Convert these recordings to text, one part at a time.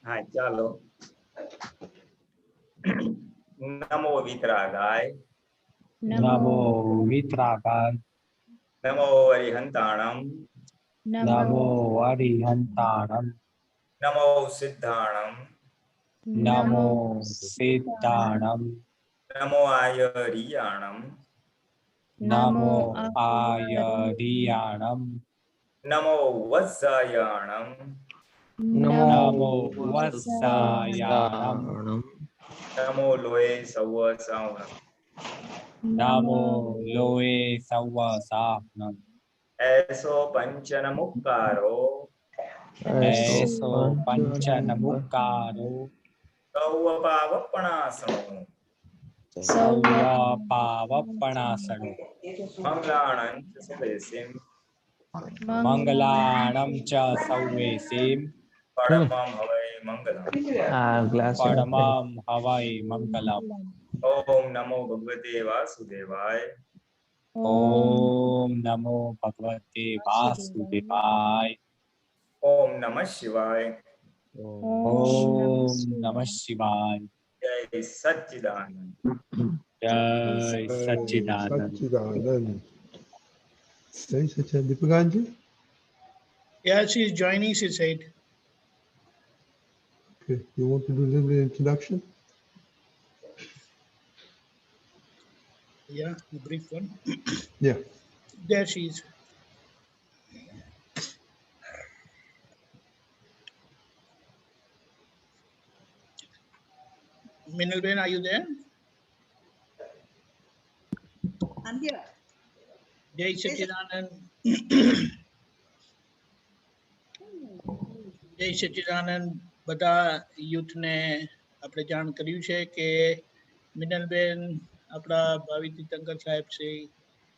હા ચાલો. નમો વિતરાગાય. નમો વિતરાગાય. નમો અરિહંતાણમ. નમો અરિહંતાણમ. નમો સિદ્ધાણમ. નમો સિદ્ધાણમ. નમો આયરિયાણમ. નમો આયરિયાણમ. નમો વત્સાયાણમ. નમો વત્સાયાણમ. નમો લોય સૌ સાવણમ. નમો લોએ સૌ સાહનમ. એસો પંચન મુક્કારો. એસો પંચન મુક્કારો. સૌ પાવપણાસણો. સૌ પાવપણાસણો. મંગલાણં ચ સુદેશિમ. મંગલાણમ ચ સૌવેસીમ. પરમં હવૈ મંગલમ. પરમં હવૈ મંગલમ. ઓમ નમો ભગવતે વાસુદેવાય. ઓમ નમો ભગવતે વાસુદેવાય. ઓમ નમઃ શિવાય. ઓમ નમઃ શિવાય. જય સચ્ચિદાનંદ. જય સચ્ચિદાનંદ. Sachchidanand. Jai Sachchidanand. Deepakanji? Yeah, she's joining, she said. Okay. You want to do a little bit of introduction? Yeah, a brief one. Yeah. There she is. Minalben, are you there? I'm here. Jai Satchidanand. જય સચ્ચિદાનંદ. બધા યુથને આપણે જાણ કર્યું છે કે મિનલબેન આપણા ભાવિ તીર્થંકર સાહેબ શ્રી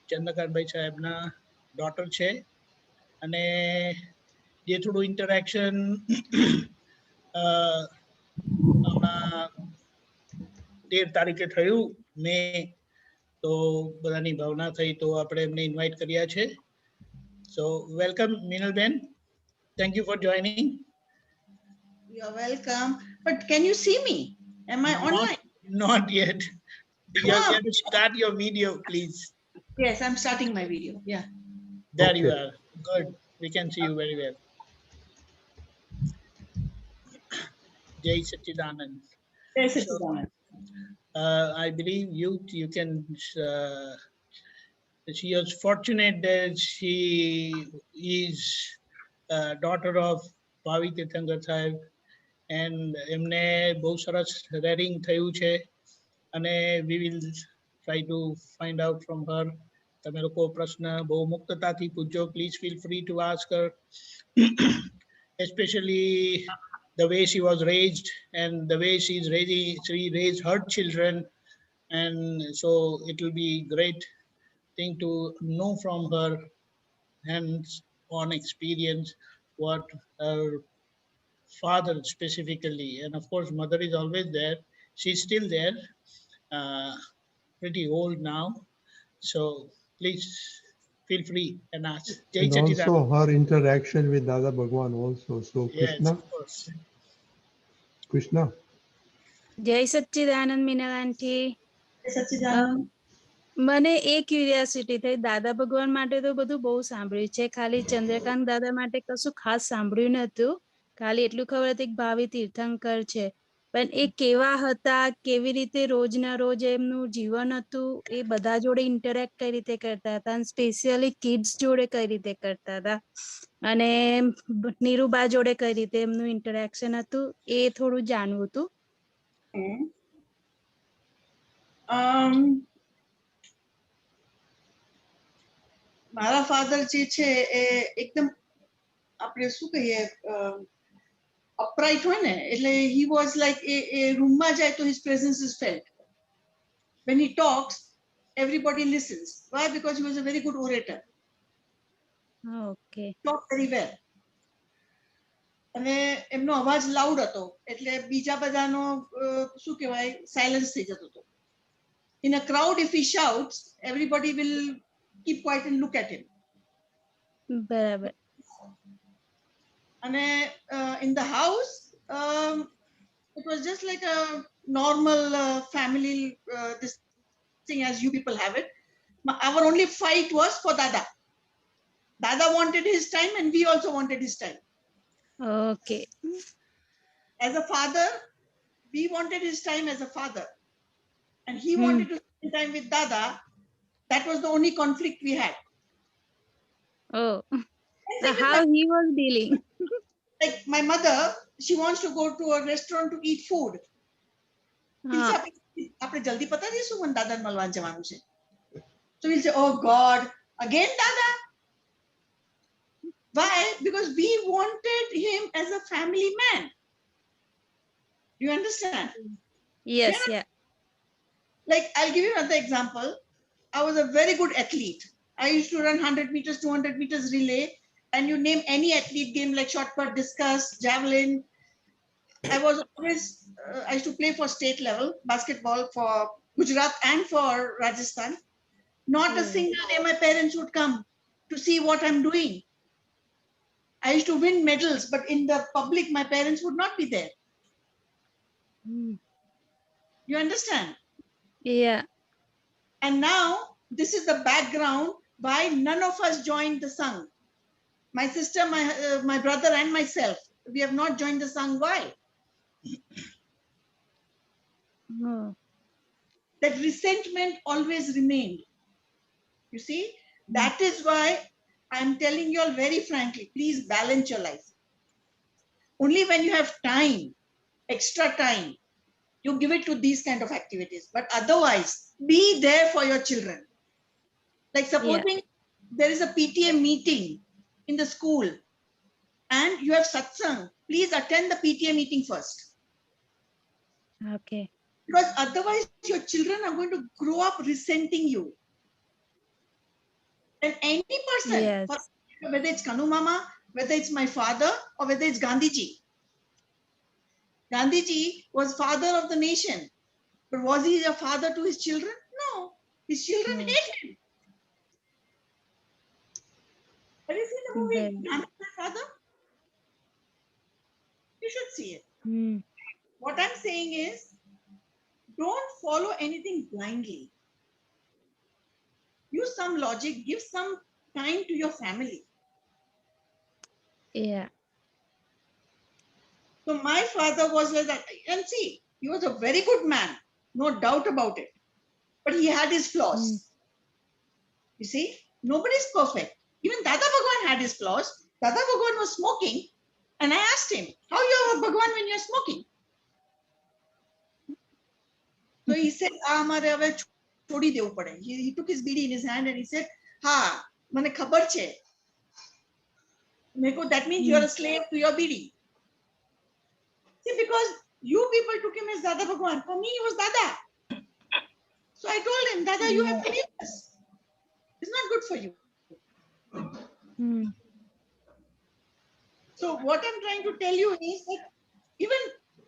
ચંદ્રકાંતભાઈ સાહેબના ડોટર છે અને જે થોડું ઇન્ટરેક્શન હમણાં 13 તારીખે થયું મે, તો બધાની ભાવના થઈ તો આપણે એમને ઇન્વાઇટ કર્યા છે. સો welcome Minalben. Thank you for joining. You're welcome. But can you see me? Am I online? Not yet. You have to start your video, please. Yes, I'm starting my video. Yeah. There you Okay. are. Good. We can see you very well. Jai Satchidanand. Yes, Satchidanand. I believe you can. She was fortunate that she is daughter of Bhavi Tirthankar Sahib, and એમને બહુ સરસ રેરિંગ થયું છે અને we will try to find out from her. તમે લોકો પ્રશ્ન બહુ મુક્તતાથી પૂછજો. Please feel free to ask her, especially the way she was raised and the way she raised her children, and so it will be great thing to know from her hands-on experience what her father specifically, and of course mother is always there. She's still there, pretty old now, so please feel free and ask. Jai And Satchidanand. also her interaction with Dada Bhagwan also. So Yes, Krishna, of course. Krishna. જય સચ્ચિદાનંદ મીનલ આંટી. Yes, Satchidanand. મને એ curiosity થઈ, દાદા ભગવાન માટે તો બધું બહુ સાંભળ્યું છે, ખાલી ચંદ્રકાંત દાદા માટે કશું ખાસ સાંભળ્યું નતું. ખાલી એટલું ખબર હતી કે ભાવિ તીર્થંકર છે, પણ એ કેવા હતા, કેવી રીતે રોજના રોજ એમનું જીવન હતું, એ બધા જોડે ઇન્ટરેક્ટ કઈ રીતે કરતા હતા, અને સ્પેશિયલી કિડ્સ જોડે કઈ રીતે કરતા હતા, અને નીરુબા જોડે કઈ રીતે એમનું ઇન્ટરેક્શન હતું, એ થોડું જાણવું હતું. મારા ફાધર જે છે એ એકદમ આપણે શું કહીએ અપરાઇટ હોય ને, એટલે he was like એ રૂમમાં જાય તો his presence is felt. When he talks, everybody listens. Why? Because he was a very good orator. Okay. Talked very well. અને એમનો અવાજ લાઉડ હતો એટલે બીજા બધાનો શું કહેવાય સાયલન્સ થઈ જતો હતો. In a crowd, if he shouts, everybody will keep quiet and look at him. બરાબર. અને in the house, it was just like a normal family this thing as you people have it. Our only fight was for Dada. Dada wanted his time and we also wanted his time. Okay. As a father, we wanted his time as a father. And he Hmm. wanted to spend time with Dada. That was the only conflict we had. Oh, And same with how he was dealing? like my mother, she wants to go to a restaurant to eat food. He'll say, "Apne jaldi pata nahi Suman Dada malwan jawanu છે." So we'll say, "Oh God, again Dada." Why? Because we wanted him as a family man. Do you understand? Yes, Yeah. yeah. Like, I'll give you another example. I was a very good athlete. I used to run 100 meters, 200 meters relay, and you name any athlete game like shot put, discus, javelin. I was always, I used to play for state level basketball for Gujarat and for Rajasthan. Not a single day my parents would come to see what I'm doing. I used to win medals, but in the public, my parents would not be there. Hmm. You understand? Yeah. And now this is the background why none of us joined the Sangh. My sister, my brother, and myself, we have not joined the Sangh. Why? Oh. That resentment always remained. You see, that is why I'm telling you all very frankly, please balance your life. Only when you have time, extra time, you give it to these kind of activities. But otherwise, be there for your children. Like supposing there is a PTA meeting in the school and you have satsang, please attend the PTA meeting first. Okay. Because otherwise your children are going to grow up resenting you. And any person, Yes. whether it's Kanu Mama, whether it's my father, or whether it's Gandhiji. Gandhiji was father of the nation. But was he a father to his children? No. His children No. hate him. Have you seen the movie Then. I'm My Father? You should see it. Hmm. What I'm saying is, don't follow anything blindly. Use some logic, give some time to your family. Yeah. So my father was like that. And see, he was a very good man, no doubt about it. But he had his flaws. You see, nobody's perfect. Even Dada Bhagwan had his flaws. Dada Bhagwan was smoking. And I asked him, how you are Bhagwan when you're smoking? So he said, "Amare ave chodi devu pade." He took his bidi in his hand and he said, "Ha, mane khabar che. Meko, that means you're a slave to your bidi." See, because you people took him as Dada Bhagwan. For me, he was Dada. So I told him, "Dada, you have to leave this. It's not good for you." Hmm. So what I'm trying to tell you is that even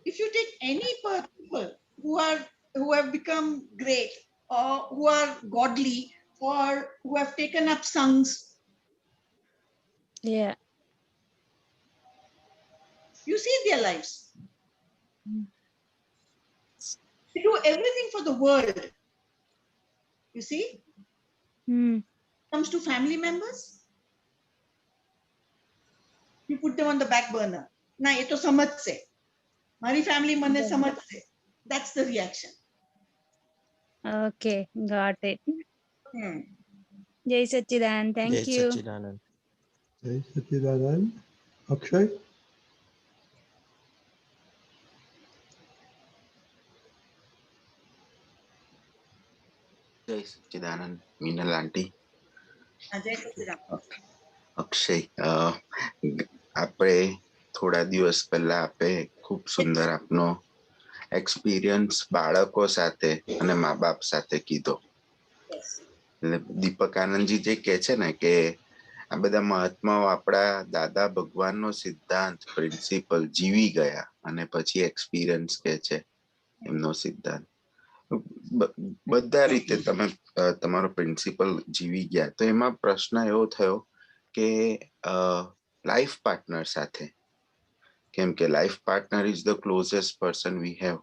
if you take any people who have become great or who are godly or who have taken up sanghs, Yeah. you see their lives. They do everything for the world. You see, Hmm. comes to family members, you put them on the back burner. Na ye to samajh se. Mari family mane samajh se. That's the reaction. Okay. Got it. Hmm. Jai Sachidanand. Thank Jai you. Sachidanand. Jai Sachidanand. Akshay? જય સચ્ચિદાનંદ મીનલ આંટી Jai Sachidanand. Akshay આપણે થોડા દિવસ પહેલા આપે ખૂબ સુંદર આપનો experience બાળકો સાથે અને મા બાપ સાથે કીધો. Yes. એટલે દીપક આનંદજી જે કહે છે ને કે આ બધા મહાત્માઓ આપણા દાદા ભગવાનનો સિદ્ધાંત પ્રિન્સિપલ જીવી ગયા અને પછી એક્સપિરિયન્સ કહે છે એમનો સિદ્ધાંત. બધા રીતે તમે તમારો પ્રિન્સિપલ જીવી ગયા. તો એમાં પ્રશ્ન એવો થયો કે લાઈફ પાર્ટનર સાથે કે કેમ કે life partner is the closest person we have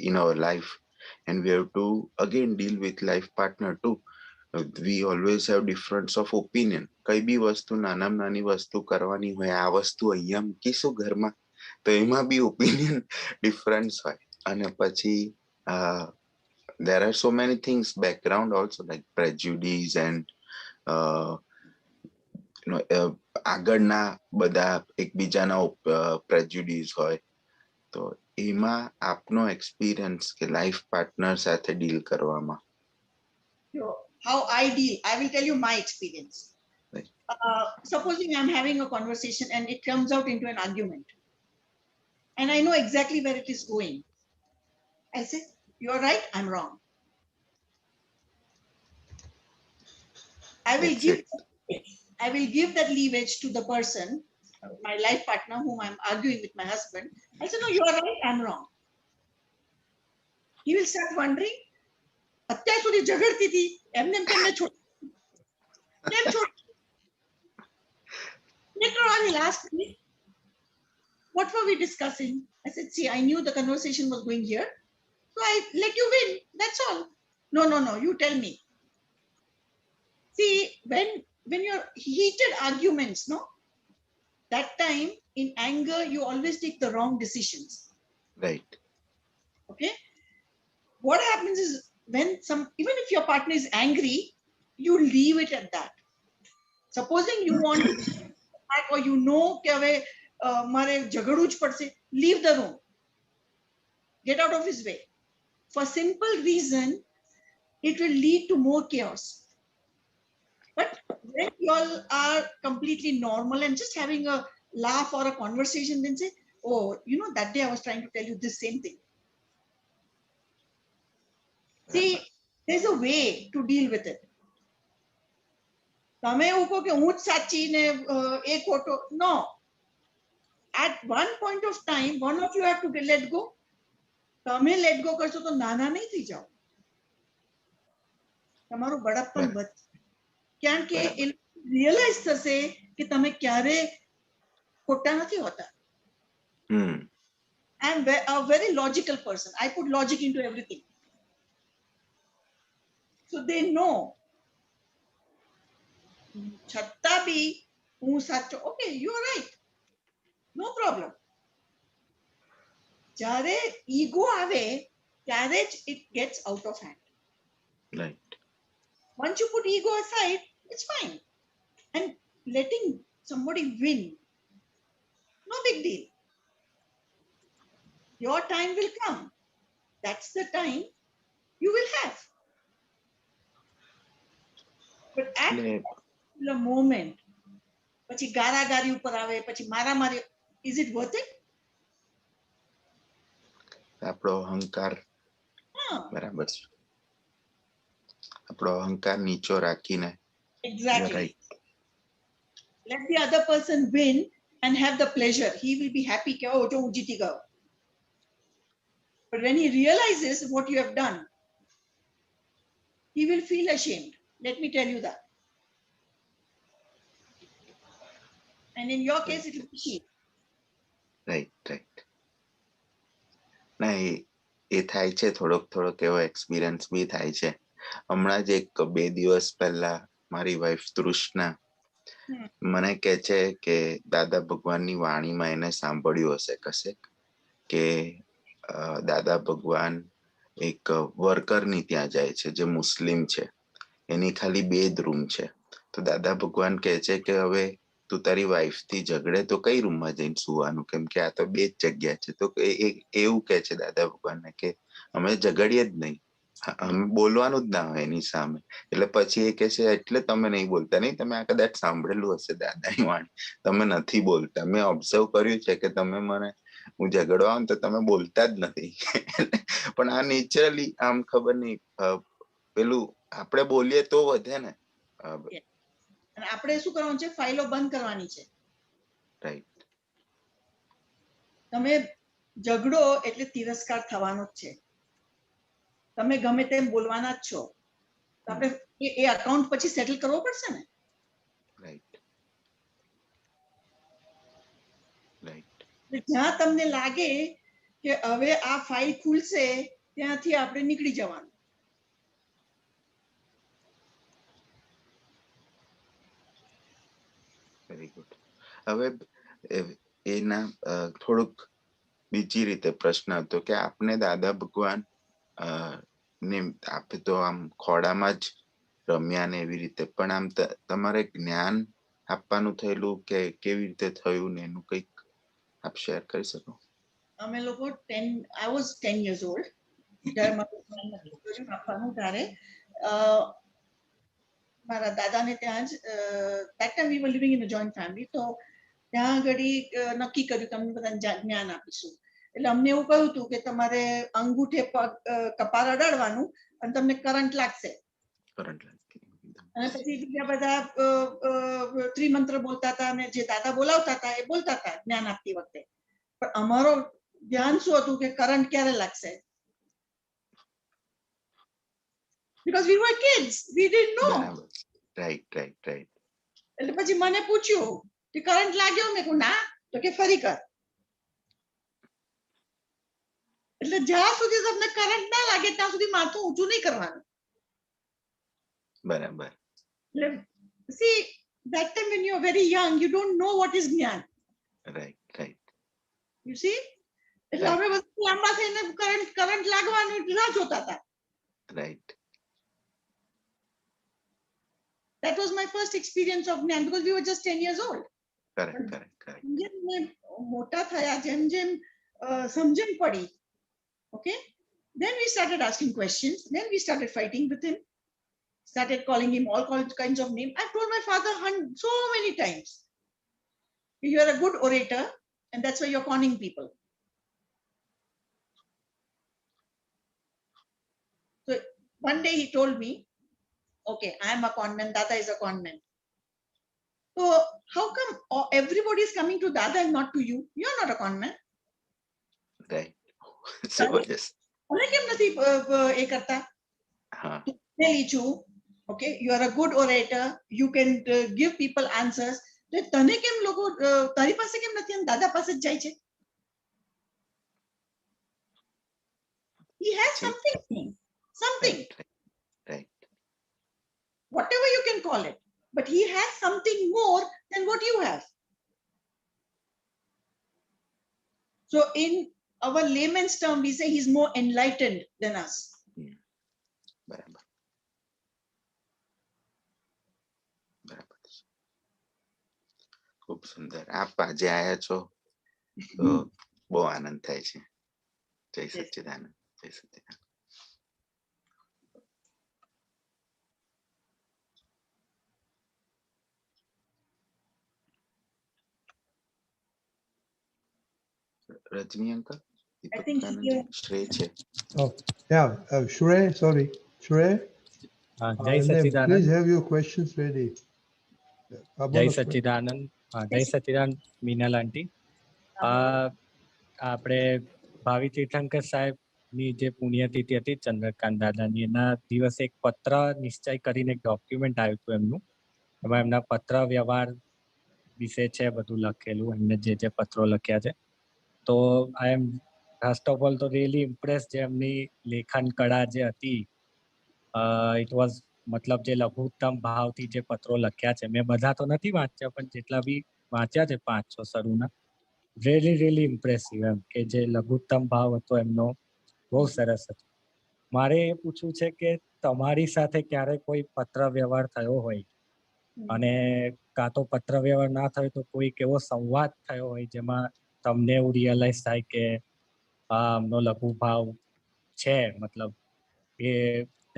in our life, and we have to again deal with life partner too. We always have difference of opinion. કઈ બી વસ્તુ નાનામાં નાની વસ્તુ કરવાની હોય, આ વસ્તુ અહીંયા મૂકીશું ઘરમાં, તો એમાં બી ઓપિનિયન ડિફરન્સ હોય. અને પછી there are so many things background also, like prejudice and આગળના બધા એકબીજાના prejudice હોય. તો એમાં આપનો એક્સપિરિયન્સ કે લાઈફ પાર્ટનર સાથે ડીલ કરવામાં. How I deal, I will tell you my experience. Right. Supposing I'm having a conversation and it comes out into an argument, and I know exactly where it is going. I say, you're right, I'm wrong. I will give that leverage to the person, my life partner whom I'm arguing with my husband. I say, no, you're right, I'm wrong. He will start wondering, અત્યાર સુધી ઝઘડતી હતી એમને કેમને છોડી કેમ છોડી. Later on he'll ask me, what were we discussing? I said, see, I knew the conversation was going here, so I let you win, that's all. No, you tell me. See, when you're heated arguments, no, that time in anger you always take the wrong decisions. Right. Okay, what happens is, when even if your partner is angry, you leave it at that. Supposing you want to attack, or you know કે હવે મારે ઝઘડવું જ પડશે, leave the room, get out of his way. For simple reason, it will lead to more chaos. But when you all are completely normal and just having a laugh or a conversation, then say, oh, you know, that day I was trying to tell you this same thing. See, there's a way to deal with it. તમે એવું કહો કે હું જ સાચી ને એ ખોટો. No. At one point of time, one of you have to let go. તમે let go કરશો તો નાના નહીં થઈ જાઓ. તમારું બળપણ વધશે. કારણ કે એ રિયલાઇઝ થશે કે તમે ક્યારે ખોટા નથી હોતા. I'm a very logical person. I put logic into everything. So they know. છતાં બી હું સાચો, okay, you are right, no problem. જ્યારે ego આવે ત્યારે જ it gets out of hand. Right. Once you put ego aside, it's fine. And letting somebody win, no big deal. Your time will come. That's the time you will have. But at the moment, પછી ગારાગારી ઉપર આવે, પછી મારામારી, is it worth it? આપણો અહંકાર બરાબર છે. આપણો અહંકાર નીચો રાખીને. Exactly. Right. Let the other person win and have the pleasure. He will be happy કે oh જો હું જીતી ગયો. But when he realizes what you have done, he will feel ashamed. Let me tell you that. And in your case, it will be shame. Right. ના એ થાય છે, થોડોક એવો એક્સપિરિયન્સ બી થાય છે. હમણાં જ 1-2 દિવસ પહેલા મારી વાઈફ તૃષ્ણા મને કહે છે કે દાદા ભગવાનની વાણીમાં એને સાંભળ્યું હશે કશે કે દાદા ભગવાન એક વર્કરની ત્યાં જાય છે જે મુસ્લિમ છે, એની ખાલી 2 જ રૂમ છે. તો દાદા ભગવાન કહે છે કે હવે તું તારી વાઈફથી ઝઘડે તો કઈ રૂમમાં જઈને સુવાનું, કેમ કે આ તો 2 જ જગ્યા છે. તો એવું કહે છે દાદા ભગવાનને કે અમે ઝઘડીએ જ નહીં, અમે બોલવાનું જ ના હોય એની સામે. એટલે પછી એ કહે છે એટલે તમે નહીં બોલતા. નહીં, તમે આ કદાચ સાંભળેલું હશે દાદાની વાણી, તમે નથી બોલતા. મેં ઓબ્ઝર્વ કર્યું છે કે તમે મને હું ઝઘડવા આવું તો તમે બોલતા જ નથી. પણ આ નેચરલી આમ ખબર નહીં પેલું આપણે બોલીએ તો વધે ને. અને આપણે શું કરવાનું છે, ફાઇલો બંધ કરવાની છે. રાઈટ. તમે ઝઘડો એટલે તિરસ્કાર થવાનો જ છે. તમે ગમે તેમ બોલવાના જ છો. તો આપણે એ અકાઉન્ટ પછી સેટલ કરવો પડશે ને. રાઈટ. એટલે જ્યાં તમને લાગે કે હવે આ ફાઇલ ખુલશે ત્યાંથી આપણે નીકળી જવાનું. Very good. હવે એના થોડુંક બીજી રીતે પ્રશ્ન હતો કે આપને દાદા ભગવાન ને આપે તો આમ ખોડામાં જ રમ્યા ને એવી રીતે, પણ આમ તમારે જ્ઞાન આપવાનું થયેલું કે કેવી રીતે થયું ને એનું કંઈક આપ શેર કરી શકો? અમે લોકો 10 I was 10 years old જ્યારે મારું જ્ઞાન નક્કી કર્યું આપવાનું ત્યારે મારા દાદાને ત્યાં જ that time we were living in a joint family, તો ત્યાં આગળ નક્કી કર્યું તમને બધાને જ્ઞાન આપીશું. એટલે અમને એવું કહ્યું હતું કે તમારે અંગૂઠે કપાળ અડાડવાનું અને તમને કરંટ લાગશે. અને પછી બીજા બધા ત્રિમંત્ર બોલતા હતા અને જે દાદા બોલાવતા હતા એ બોલતા હતા જ્ઞાન આપતી વખતે. પણ અમારો ધ્યાન શું હતું કે કરંટ ક્યારે લાગશે? Because we were kids, we didn't know. Right. એટલે પછી મને પૂછ્યું કે કરંટ લાગ્યો? મેં કહ્યું ના. તો કે ફરી કર. એટલે જ્યાં સુધી તમને કરંટ ના લાગે ત્યાં સુધી માથું ઊંચું નહીં કરવાનું. બરાબર. See, that time when you are very young, you don't know what is જ્ઞાન. Right. You see? એટલે અમે બધા લાંબા થઈને કરંટ લાગવાનું રાહ જોતા હતા. Right. That was my first experience of જ્ઞાન because we were just 10 years old. Correct. જેમ મોટા થયા જેમ સમજણ પડી, okay, then we started asking questions, then we started fighting with him, started calling him all kinds of names. I've told my father so many times, you are a good orator and that's why you're conning people. So one day he told me, okay, I am a con man, Dada is a con man. So how come everybody is coming to Dada and not to you? You are not a con man. Right. Zabardast. મને કેમ નથી એ કરતા? Okay, you are a good orator, you can give people answers. તો તને કેમ લોકો તારી પાસે કેમ નથી દાદા પાસે જ જાય છે? He has something. Right. Whatever you can call it, but he has something more than what you have. So in our layman's term, we say he's more enlightened than us. બરાબર. ખૂબ સુંદર. આપ આજે આયા છો તો બહુ આનંદ થાય છે. જય સચ્ચિદાનંદ. જય સચ્ચિદાનંદ. રજની અંકલ, I think શ્રેય છે. Oh, yeah, Shrey, sorry. Shrey, જય સચ્ચિદાનંદ. please have your questions ready. જય સચ્ચિદાનંદ. જય સચ્ચિદાનંદ મીનલ આંટી. આપણે ભાવિ તીર્થંકર સાહેબ ની જે પુણ્યતિથિ હતી ચંદ્રકાંત દાદાની, એના દિવસે એક પત્ર નિશ્ચય કરીને એક ડોક્યુમેન્ટ આવ્યું હતું એમનું. એમાં એમના પત્ર વ્યવહાર વિશે છે બધું લખેલું, એમને જે પત્રો લખ્યા છે. તો આઈ એમ ફર્સ્ટ ઓફ ઓલ તો રિયલી ઇમ્પ્રેસ જે એમની લેખન કળા જે હતી. ઇટ વોઝ મતલબ જે લઘુત્તમ ભાવથી જે પત્રો લખ્યા છે, મેં બધા તો નથી વાંચ્યા પણ જેટલા બી વાંચ્યા છે 5-6 શરૂના, રિયલી ઇમ્પ્રેસિવ. એમ કે જે લઘુત્તમ ભાવ હતો એમનો બહુ સરસ હતો. મારે એ પૂછવું છે કે તમારી સાથે ક્યારે કોઈ પત્ર વ્યવહાર થયો હોય અને કાં તો પત્ર વ્યવહાર ના થયો તો કોઈ એવો સંવાદ થયો હોય જેમાં તમને એવું રિયલાઇઝ થાય કે આમનો લઘુ ભાવ છે, મતલબ એ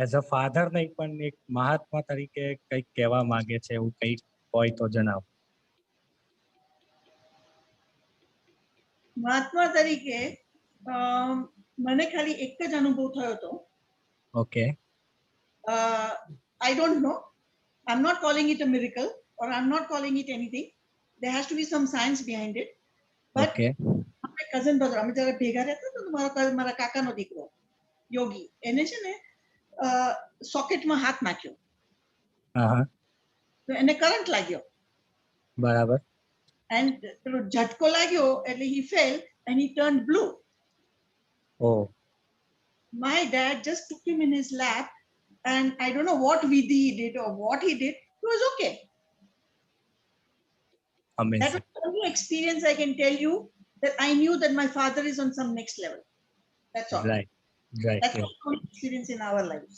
એઝ અ ફાધર નહીં પણ એક મહાત્મા તરીકે કંઈક કહેવા માંગે છે, એવું કંઈક હોય તો જણાવો. મહાત્મા તરીકે મને ખાલી એક જ અનુભવ થયો હતો. Okay. I don't know. I'm not calling it a miracle or I'm not calling it anything. There has to be some science behind it. But my cousin brother, અમે જ્યારે ભેગા રહેતા તો મારા કાકાનો દીકરો યોગી, એને છે ને સોકેટમાં હાથ નાખ્યો તો એને કરંટ લાગ્યો. બરાબર. and પેલો ઝટકો લાગ્યો એટલે he fell and he turned blue. Oh My dad just took him in his lap, and I don't know what vidhi he did or what he did. He was okay. That amazing. was the only experience I can tell you, that I knew that my father is on some next level. That's all. Right right That's the only experience in our lives.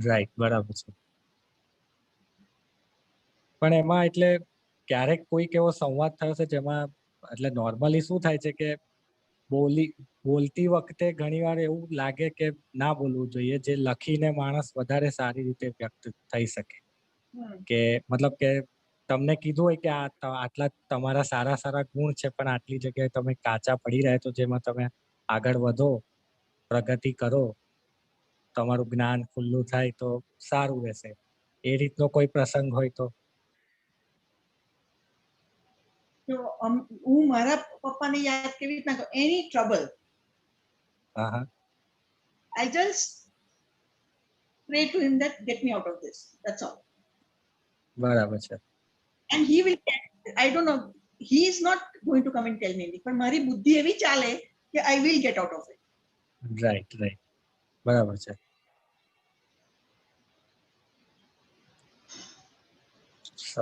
Right, બરાબર છે. પણ એમાં એટલે ક્યારેક કોઈક એવો સંવાદ થયો છે જેમાં એટલે નોર્મલી શું થાય છે કે બોલતી વખતે ઘણીવાર એવું લાગે કે ના બોલવું જોઈએ, જે લખીને માણસ વધારે સારી રીતે વ્યક્ત થઈ શકે. Hmm. કે મતલબ કે તમને કીધું હોય કે આટલા તમારા સારા સારા ગુણ છે, પણ આટલી જગ્યાએ તમે કાચા પડી રહ્યા છો, જેમાં તમે આગળ વધો, પ્રગતિ કરો, તમારું જ્ઞાન ખુલ્લું થાય તો સારું રહેશે. એ રીતનો કોઈ પ્રસંગ હોય તો? So હું મારા પપ્પાને યાદ કેવી રીતના કરું, any trouble, હા હા, I just pray to him that get me out of this. That's all. બરાબર છે. And he will, I don't know, he is not going to come and tell me anything, but મારી બુદ્ધિ એવી ચાલે કે I will get out of it. Right right, બરાબર છે.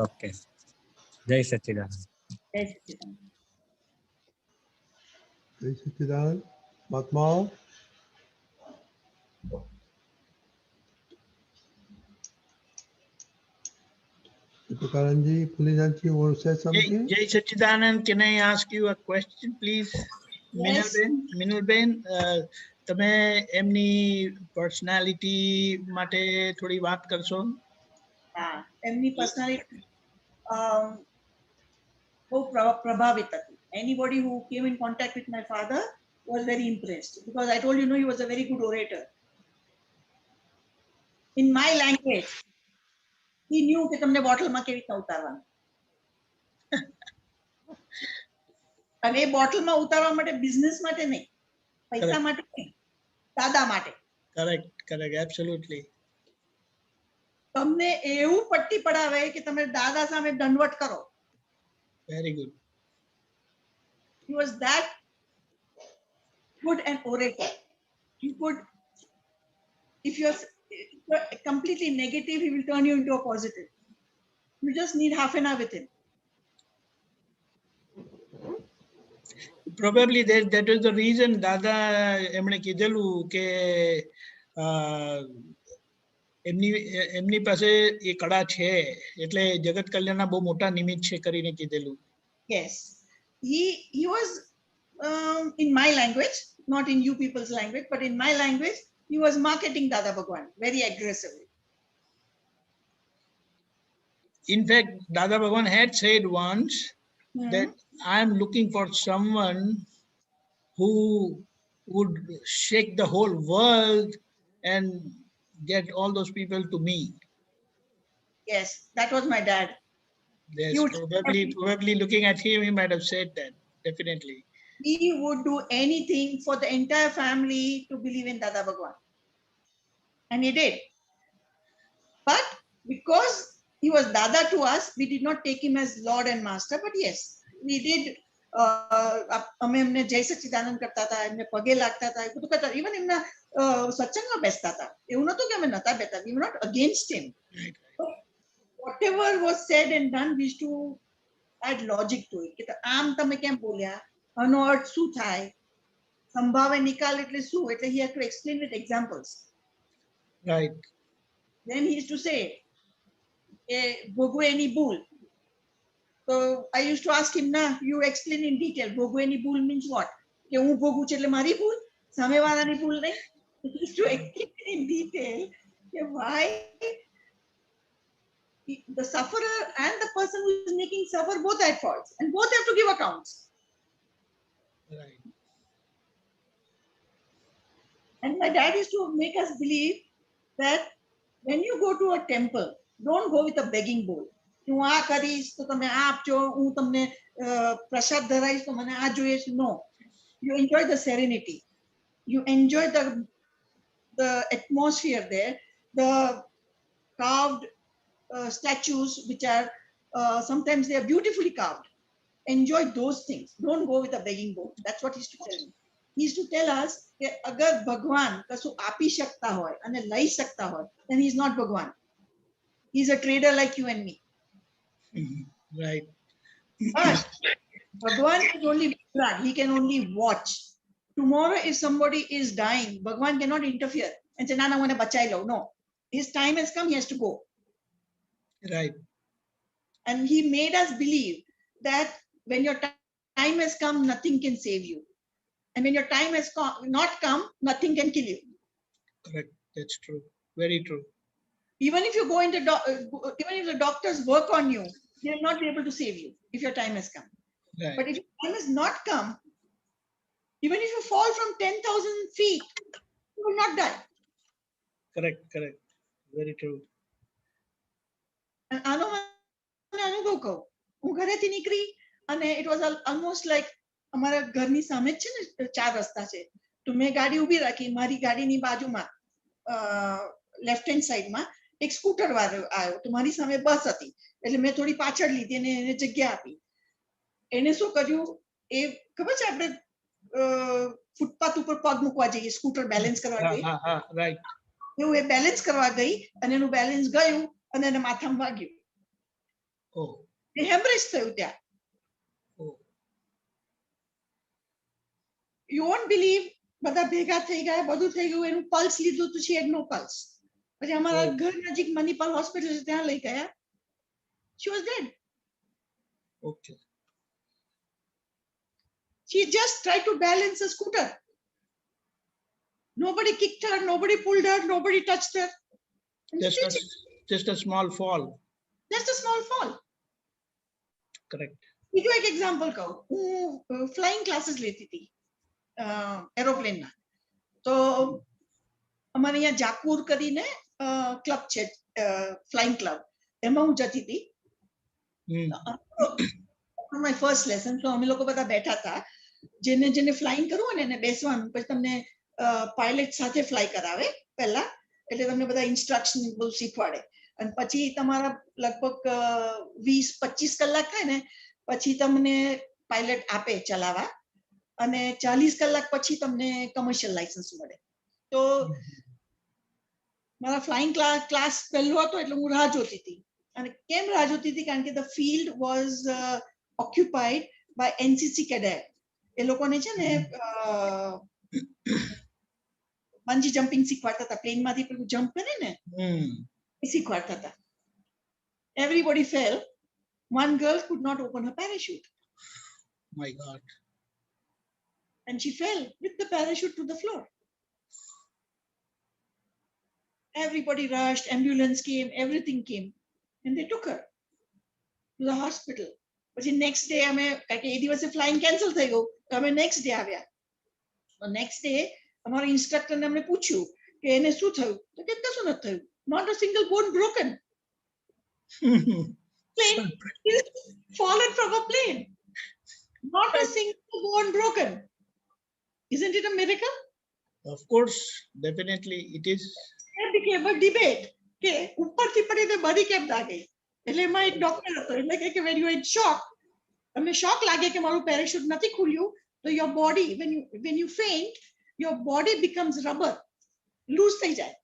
Okay, જય સચ્ચિદાનંદ. Jai Satchidanand. Jai Satchidanand. Mahatmao. Tukaranji, Pulijanji, you want to say something? Jai Satchidanand, can I ask you a question, please? Yes. Minalben, તમે એમની personality માટે થોડી વાત કરશો? એમની પર્સનાલિટી બહુ પ્રભાવિત હતી. Anybody who came in contact with my father was very impressed, because I told you, he was a very good orator. In my language, he knew કે તમને બોટલમાં કેવી રીતના ઉતારવાનું. અને એ બોટલમાં ઉતારવા માટે બિઝનેસ માટે નહીં, પૈસા માટે નહીં, દાદા માટે. Correct, absolutely. તમને એવું પટ્ટી પડાવે કે તમે દાદા સામે દંડવટ કરો. Very good. He was that good an orator. He could, if you're completely negative, he will turn you into a positive. You just need half an hour with him. Probably that was the reason દાદા એમણે કીધેલું કે એમની પાસે એ કળા છે, એટલે જગત કલ્યાણના બહુ મોટા નિમિત્ત છે કરીને કીધેલું. Yes, he was in my language, not in you people's language, but in my language, he was marketing Dada Bhagwan very aggressively. In fact, Dada Bhagwan had said once that I am looking for someone who would shake the whole world and get all those people to me. Yes, that was my dad. Yes, You would- probably looking at him, he might have said that, definitely. He would do anything for the entire family to believe in Dada Bhagwan. And he did. But because he was Dada to us, we did not take him as Lord and Master. But yes, we did. અમે એમને જય સચ્ચિદાનંદ કરતા હતા, એમને પગે લાગતા હતા, એ બધું કરતા. ઇવન એમના સત્સંગમાં બેસતા હતા. એવું નહોતું કે અમે નતા બેસતા. We were not against him. But whatever was said and done, we used to add logic to it. કે આમ તમે કેમ બોલ્યા, આનો અર્થ શું થાય, સંભાવે નિકાલ એટલે શું, એટલે he had to explain with examples. Right. Then he used to say, ભોગવે એની ભૂલ. So I used to ask him, nah, you explain in detail. ભોગવે એની ભૂલ means what? કે હું ભોગવું છું એટલે મારી ભૂલ, સામેવાળાની ભૂલ નહીં. He used to explain in detail why the sufferer and the person who is making suffer both at fault, and both have to give accounts. Right. And my dad used to make us believe that when you go to a temple, don't go with a begging bowl. હું આ કરીશ તો તમે આ આપજો, હું તમને પ્રસાદ ધરાઈશ તો મને આ જોઈએ છે. No, you enjoy the serenity, you enjoy the atmosphere there, the carved statues which are sometimes they are beautifully carved. enjoy those things. Don't go with a begging bowl. That's what he used to tell me. He used to tell us that agar Bhagwan kasu api shakta hoy ane lai sakta hoy, then he's not Bhagwan. He's a trader like you and me. Right. But Bhagwan is only Virat. He can only watch. Tomorrow, if somebody is dying, Bhagwan cannot interfere and say, "Nana, wane bachai lo." No, his time has come. He has to go. Right. And he made us believe that when your time has come, nothing can save you. And when your time has not come, nothing can kill you. Correct. That's true. Very true. Even if you go into, even if the doctors work on you, they will not be able to save you if your time has come. Right. But if your time has not come, even if you fall from 10,000 feet, you will not die. Correct. Correct. Very true. And આનો મને અનુભવ કહું. હું ઘરેથી નીકળી અને it was almost like અમારા ઘરની સામે જ છે ને 4 રસ્તા છે. તો મેં ગાડી ઊભી રાખી. મારી ગાડીની બાજુમાં લેફ્ટ હેન્ડ સાઈડમાં એક સ્કૂટર વાળો આવ્યો. તો મારી સામે બસ હતી. એટલે મેં થોડી પાછળ લીધી અને એને જગ્યા આપી. એને શું કર્યું? એ ખબર છે આપણે ફૂટપાથ ઉપર પગ મૂકવા જઈએ, સ્કૂટર બેલેન્સ કરવા જઈએ. Right. એવું એ બેલેન્સ કરવા ગઈ અને એનું બેલેન્સ ગયું અને એને માથામાં વાગ્યું. Oh. એ હેમરેજ થયું ત્યાં. Oh. You won't believe, બધા ભેગા થઈ ગયા, બધું થઈ ગયું, એનું પલ્સ લીધું તો she had no pulse. પછી અમારા ઘર નજીક મનીપાલ હોસ્પિટલ છે ત્યાં લઈ ગયા. She was dead. Okay. She just tried to balance a scooter. Nobody kicked her, nobody pulled her, nobody touched her. Just a small fall. Just a small fall. Correct. બીજું એક એક્ઝામ્પલ કહું. હું flying classes લેતી હતી એરોપ્લેનના. તો અમારે અહીંયા જાકુર કરીને ક્લબ છે, ફ્લાઇંગ ક્લબ. એમાં હું જતી હતી. My first lesson. તો અમે લોકો બધા બેઠા હતા. જેને જેને ફ્લાઇંગ કરવું હોય ને એને બેસવાનું. પછી તમને પાયલટ સાથે ફ્લાય કરાવે પહેલા. એટલે તમને બધા ઇન્સ્ટ્રક્શન બધું શીખવાડે. અને પછી તમારા લગભગ 20-25 કલાક થાય ને પછી તમને પાયલટ આપે ચલાવવા. અને 40 કલાક પછી તમને કમર્શિયલ લાયસન્સ મળે. તો મારા ફ્લાઇંગ ક્લાસ પહેલો હતો એટલે હું રાહ જોતી હતી. અને કેમ રાહ જોતી હતી? કારણ કે the field was occupied by NCC cadet. એ લોકોને છે ને બંજી જમ્પિંગ શીખવાડતા હતા. પ્લેનમાંથી પેલું જમ્પ કરે ને એ શીખવાડતા હતા. Everybody fell. One girl could not open her parachute. My God. And she fell with the parachute to the floor. Everybody rushed, ambulance came, everything came. And they took her to the hospital. But the next day, એ દિવસે flying cancel થઈ ગયું. તો અમે next day આવ્યા. તો next day, અમારા ઇન્સ્ટ્રક્ટરને અમને પૂછ્યું કે એને શું થયું? તો કે કશું નથી થયું. Not a single bone broken. Plane is fallen from a plane. Not a single bone broken. Isn't it a miracle? Of course, definitely it is. There became a debate. કે ઉપરથી પડીને બળી કેમ લાગે? એટલે એમાં એક ડોક્ટર હતો. એટલે કે when you are in shock, તમને shock લાગે કે મારું પેરાશૂટ નથી ખુલ્યું, તો your body, when you faint, your body becomes rubber. Loose થઈ જાય.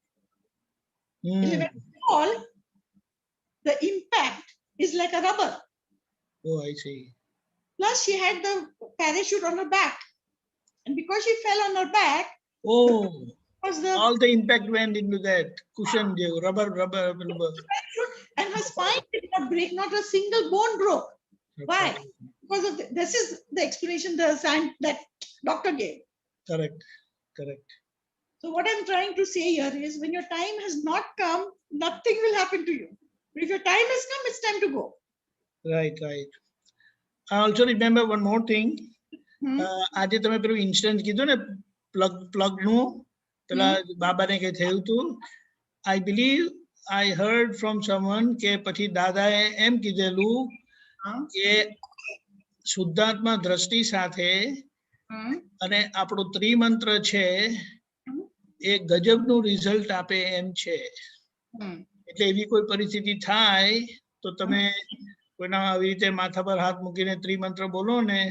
એટલે when you fall, the impact is like a rubber. Oh, I see. Plus, she had the parachute on her back. And because she fell on her back, Oh, was all the impact went into that cushion, the rubber. And her spine did not break, not a single bone broke. Why? Because of this is the explanation that doctor gave. Correct. So what I'm trying to say here is when your time has not come, nothing will happen to you. But if your time has come, it's time to go. Right. I also remember one more thing. આજે તમે પેલું incident કીધું ને plug નું પેલા બાબાને કઈ થયું હતું. I believe I heard from someone કે પછી દાદાએ એમ કીધેલું કે શુદ્ધાત્મા દ્રષ્ટિ સાથે અને આપણો ત્રિમંત્ર છે એ ગજબનું રિઝલ્ટ આપે એમ છે. એટલે એવી કોઈ પરિસ્થિતિ થાય તો તમે કોઈના આવી રીતે માથા પર હાથ મૂકીને ત્રિમંત્ર બોલો ને,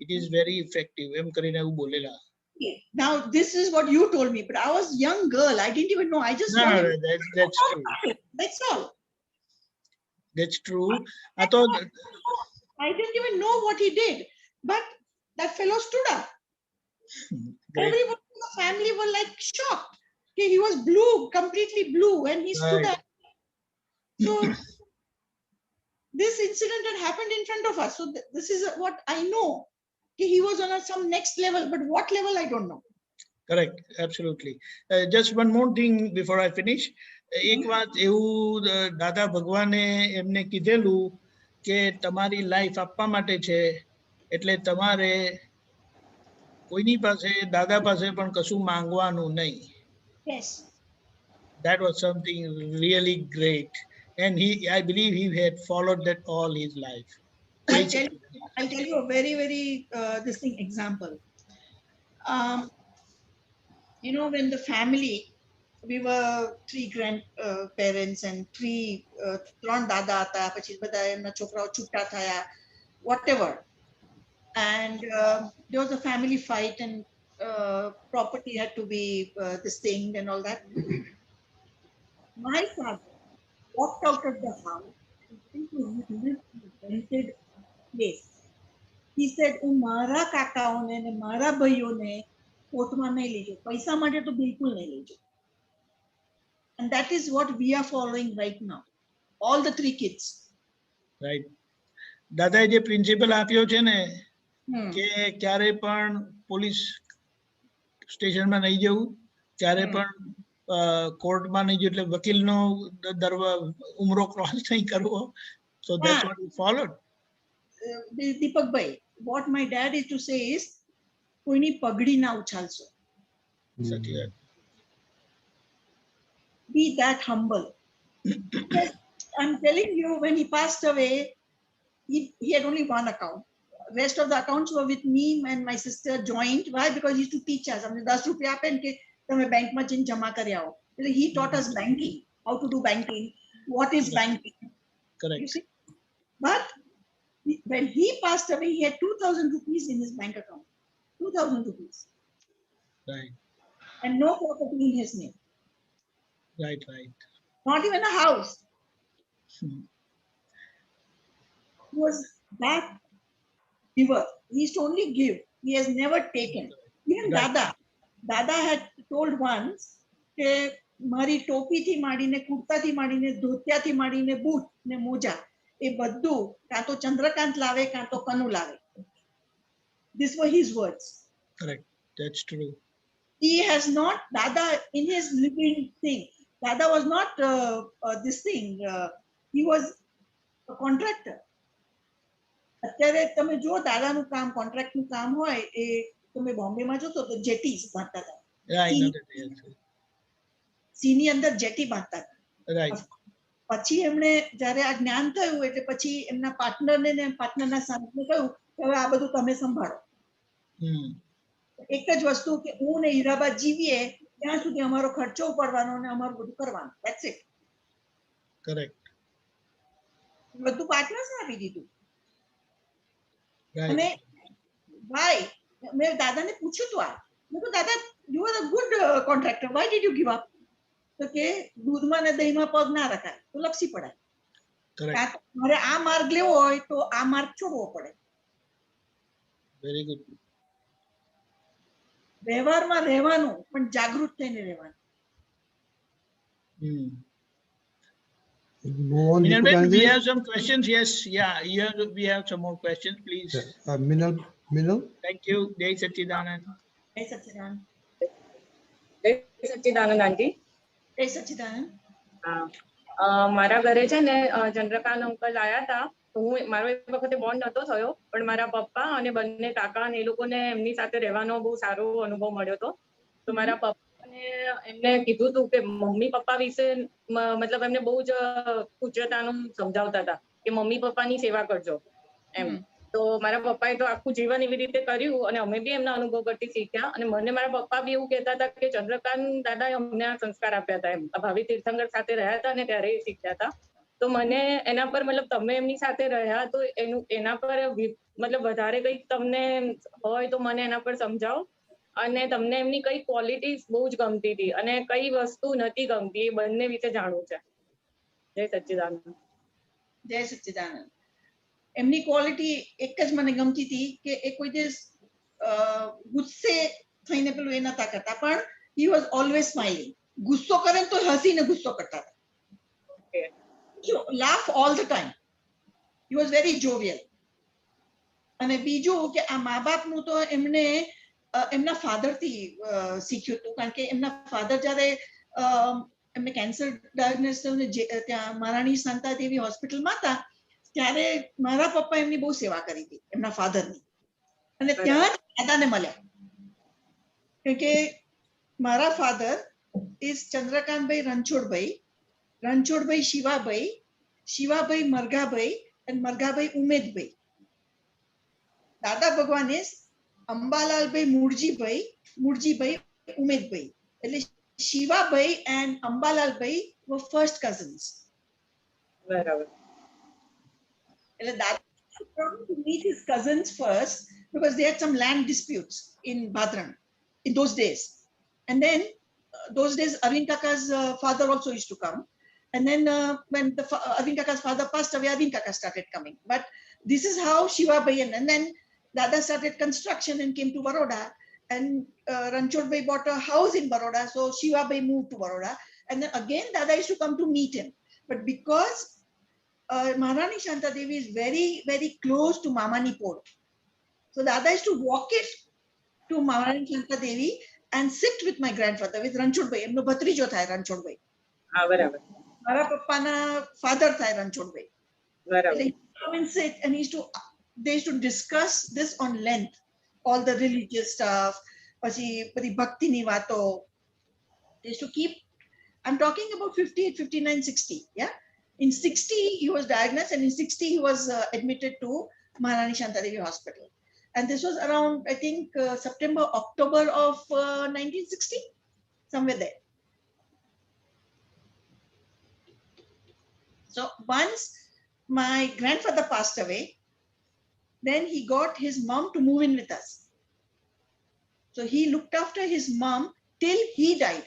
it is very effective એમ કરીને એવું બોલેલા. Now this is what you told me, but I was young girl. I didn't even know. I just No, wanted that's true. That's all. That's true. I thought I didn't even know what he did, but that fellow stood up. great. Everyone in the family were like shocked. Okay, he was blue, completely blue, and he stood Right. up. So this incident had happened in front of us. So this is what I know. Okay, he was on some next level, but what level I don't know. Correct, absolutely. Just one more thing before I finish. એક વાત એવું દાદા ભગવાને એમને કીધેલું કે તમારી life આપવા માટે છે, એટલે તમારે કોઈની પાસે દાદા પાસે પણ કશું માંગવાનું નહીં. Yes. That was something really great, and I believe he had followed that all his life. I'll tell you a very, very this thing example. You know, when the family, we were 3 grandparents and 3 dada હતા, પછી બધા એમના છોકરાઓ છૂટા થયા, whatever, and there was a family fight and property had to be this thing and all that. My father walked out of the house and went to his rented place. He said, હું મારા કાકાઓને ને મારા ભાઈઓને કોર્ટમાં નહીં લેજો, પૈસા માટે તો બિલકુલ નહીં લેજો. And that is what we are following right now, all the 3 kids. Right. દાદાએ જે પ્રિન્સિપલ આપ્યો છે ને કે ક્યારે પણ પોલીસ સ્ટેશનમાં નહીં જવું, ક્યારે પણ કોર્ટમાં નહીં જવું, એટલે વકીલનો ઉમરો ક્રોસ નહીં કરવો. So that's what we followed. Deepak bhai, what my dad is to say is, કોઈની પગડી ના ઉછાલશો. સાચી વાત. Be that humble. I'm telling you, when he passed away, he had only one account. Rest of the accounts were with me and my sister joint. Why? Because he used to teach us. हमने 10 रुपया આપે કે તમે બેંકમાં જઈને જમા કરી આવો. He taught us banking, how to do banking, what is banking. Correct. You see? But when he passed away, he had 2,000 rupees in his bank account. 2,000 rupees. Right. And no property in his name. Right, right. Not even a house. He was that giver. He used to only give. He has never taken. Even Right. Dada had told once કે મારી ટોપીથી માંડીને કુર્તાથી માંડીને ધોતિયાથી માંડીને boot ને મોજા એ બધું કાં તો ચંદ્રકાંત લાવે કાં તો કનુ લાવે. These were his words. Correct. That's true. He has not, Dada in his living thing, Dada was not this thing, he was a contractor. અત્યારે તમે જો દાદાનું કામ, કોન્ટ્રાક્ટનું કામ હોય એ તમે બોમ્બેમાં જોશો તો જેટીસ બાંધતા હતા. Yeah, I know that. Yes. સીની અંદર જેટી બાંધતા હતા. Right. પછી એમણે જ્યારે આ જ્ઞાન થયું એટલે પછી એમના પાર્ટનરને ને પાર્ટનરના સામે કહ્યું કે હવે આ બધું તમે સંભાળો. એક જ વસ્તુ કે હું ને હીરાબા જીવીએ ત્યાં સુધી અમારો ખર્ચો ઉપાડવાનો અને અમારું બધું કરવાનું. That's it. Correct. બધું પાર્ટનર્સને આપી દીધું. Right. અને ભાઈ મેં દાદાને પૂછ્યું હતું આ, મેં કહ્યું દાદા you are a good contractor, why did you give up? તો કે દૂધમાં ને દહીંમાં પગ ના રખાય તો લપસી પડાય. Correct. મારે આ માર્ગ લેવો હોય તો આ માર્ગ છોડવો પડે. Very good. વ્યવહારમાં રહેવાનું પણ જાગૃત થઈને રહેવાનું. Move on, Minal, Deepak we Anand. have some questions. Yes, yeah, here we have some more questions, please. Minal. Thank you. Jai Sachidanand. જય સચ્ચિદાનંદ. જય સચ્ચિદાનંદ આંટી. જય સચ્ચિદાનંદ. મારા ઘરે છે ને ચંદ્રકાંત અંકલ આયા હતા, તો હું મારો એક વખતે બોન્ડ નતો થયો, પણ મારા પપ્પા અને બંને કાકા અને એ લોકોને એમની સાથે રહેવાનો બહુ સારો અનુભવ મળ્યો હતો. તો મારા પપ્પાને એમને કીધું હતું કે મમ્મી પપ્પા વિશે મતલબ એમને બહુ જ પૂજ્યતાનું સમજાવતા હતા કે મમ્મી પપ્પાની સેવા કરજો એમ. તો મારા પપ્પાએ તો આખું જીવન એવી રીતે કર્યું અને અમે બી એમના અનુભવ પરથી શીખ્યા. અને મને મારા પપ્પા બી એવું કહેતા હતા કે ચંદ્રકાંત દાદાએ અમને આ સંસ્કાર આપ્યા હતા એમ. ભાવિ તીર્થંકર સાથે રહ્યા હતા ને ત્યારે એ શીખ્યા હતા. તો તો મને એના પર મતલબ તમે એમની સાથે રહ્યા તો એના પર મતલબ વધારે કંઈક તમને હોય તો મને એના પર સમજાવો, અને તમને એમની કઈ ક્વોલિટીઝ બહુ જ ગમતી હતી અને કઈ વસ્તુ નથી ગમતી, એ બંને વિશે જાણવું છે. જય સચ્ચિદાનંદ. જય સચ્ચિદાનંદ. એમની ક્વોલિટી એક જ મને ગમતી હતી કે એ કોઈ દિવસ ગુસ્સે થઈને પેલું એ નતા કરતા, પણ he was always smiling. ગુસ્સો કરે તો હસીને ગુસ્સો કરતા હતા. Laugh all the time. He was very jovial. અને બીજું કે આ મા બાપનું તો એમને એમના ફાધરથી શીખ્યું હતું, કારણ કે એમના ફાધર જ્યારે એમને કેન્સર ડાયગ્નોસ થયું ત્યાં મહારાણી શાંતાદેવી હોસ્પિટલમાં હતા, ત્યારે મારા પપ્પા એમની બહુ સેવા કરી હતી, એમના ફાધરની. અને ત્યાં જ દાદાને મળ્યા, કારણ કે મારા ફાધર ઇઝ ચંદ્રકાંતભાઈ રણછોડભાઈ શિવાભાઈ મરઘાભાઈ અને મરઘાભાઈ ઉમેદભાઈ. દાદા ભગવાન ઇઝ અંબાલાલભાઈ મુરજીભાઈ ઉમેદભાઈ. એટલે Shivabhai and Ambalalbhai were first cousins. બરાબર. એટલે દાદા to meet his cousins first because they had some land disputes in Bhadran in those days. And then those days Arvind Kaka's father also used to come. And then when Arvind Kaka's father passed away, Arvind Kaka started coming. But this is how Shiva Bhai and then Dada started construction and came to Baroda. And Ranchod Bhai bought a house in Baroda. So Shiva Bhai moved to Baroda. And then again Dada used to come to meet him. But because Maharani Shanta Devi is very, very close to Mamani Port. So Dada used to walk it to Maharani Shanta Devi and sit with my grandfather, with Ranchod Bhai. Emno bhatrijo thai Ranchod Bhai. હા બરાબર. Mara papa na father thai Ranchod Bhai. બરાબર. He used to come and sit and they used to discuss this on length, all the religious stuff, badi bhakti ni vato. They used to keep, I'm talking about 58, 59, 60, yeah? In 60, he was diagnosed, and in 60, he was admitted to Maharani Shantadevi Hospital. And this was around, I think, September, October of 1960, somewhere there. So once my grandfather passed away, then he got his mom to move in with us. So he looked after his mom till he died.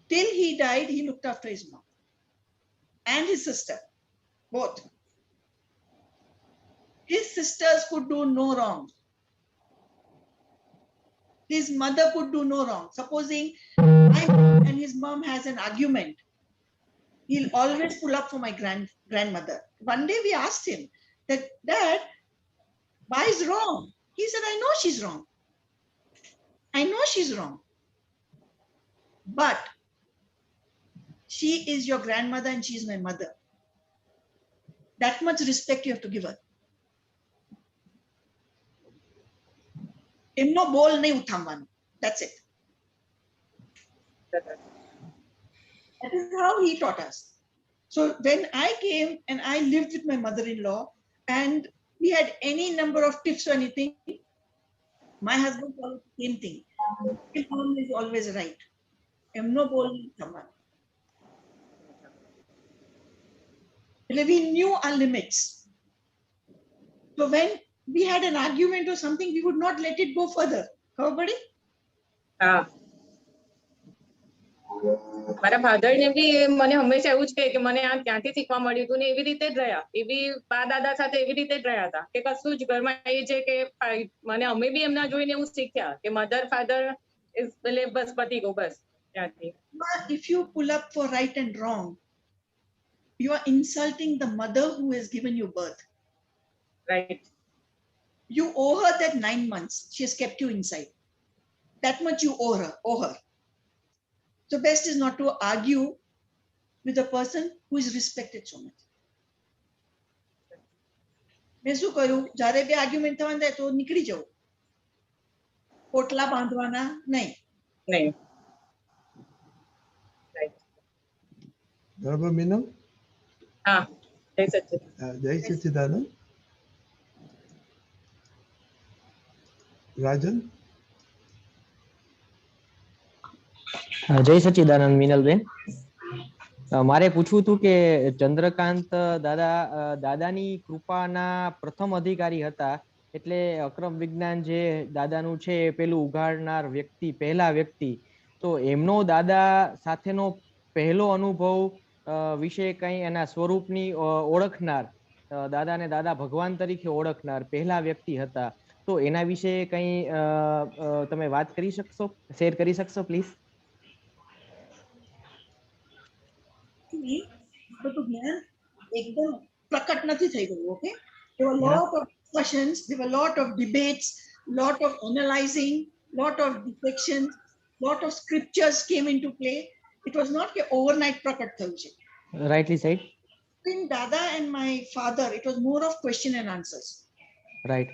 Till he died, he looked after his mom and his sister, both. His sisters could do no wrong. His mother could do no wrong. Supposing my mom and his mom has an argument, he'll always pull up for my grandmother. One day we asked him that, Dad, why is wrong? He said, I know she's wrong. I know she's wrong. But she is your grandmother and she is my mother. That much respect you have to give her. Emno bol nahi uthamvanu. That's it. That is how he taught us. So when I came and I lived with my mother-in-law and we had any number of tips or anything, my husband followed the same thing. His mom is always right. Emno bol nahi uthamvanu. We knew our limits. So when we had an argument or something, we would not let it go further. Everybody? હા. મારા father ને બી મને હંમેશા એવું જ કહે કે મને આ ક્યાંથી શીખવા મળ્યું હતું ને એવી રીતે જ રહ્યા. એ બી બા દાદા સાથે એવી રીતે જ રહ્યા હતા કે કશું જ ઘરમાં એ છે કે મને અમે બી એમના જોઈને એવું શીખ્યા કે મધર ફાધર એટલે બસ પતી ગયું બસ ત્યાંથી. If you pull up for right and wrong, you are insulting the mother who has given you birth. Right. You owe her that 9 months. She has kept you inside. That much you owe her. So best is not to argue with a person who is respected so much. મેં શું કર્યું, જ્યારે બી argument થવાનું થાય તો નીકળી જવું, પોટલા બાંધવાના નહીં. બરાબર મીનમ? હા, જય સચ્ચિદાનંદ. રાજન? જય સચ્ચિદાનંદ મીનલબેન. મારે પૂછવું હતું કે ચંદ્રકાંત દાદાની કૃપાના પ્રથમ અધિકારી હતા, એટલે અક્રમ વિજ્ઞાન જે દાદાનું છે એ પેલું ઉઘાડનાર વ્યક્તિ, પહેલા વ્યક્તિ, તો એમનો દાદા સાથેનો પહેલો અનુભવ વિશે કઈ એના સ્વરૂપની ઓળખનાર, દાદાને દાદા ભગવાન તરીકે ઓળખનાર પહેલા વ્યક્તિ હતા, તો એના વિશે કઈ તમે વાત કરી શકશો, શેર કરી શકશો પ્લીઝ? બધું જ્ઞાન એકદમ પ્રકટ નથી થઈ ગયું. Okay, there were lot of discussions, there were lot of debates, lot of analyzing, lot of deflections, lot of scriptures came into play. It was not કે overnight પ્રકટ થયું છે. Rightly said. Between Dada and my father, it was more of question and answers. Right.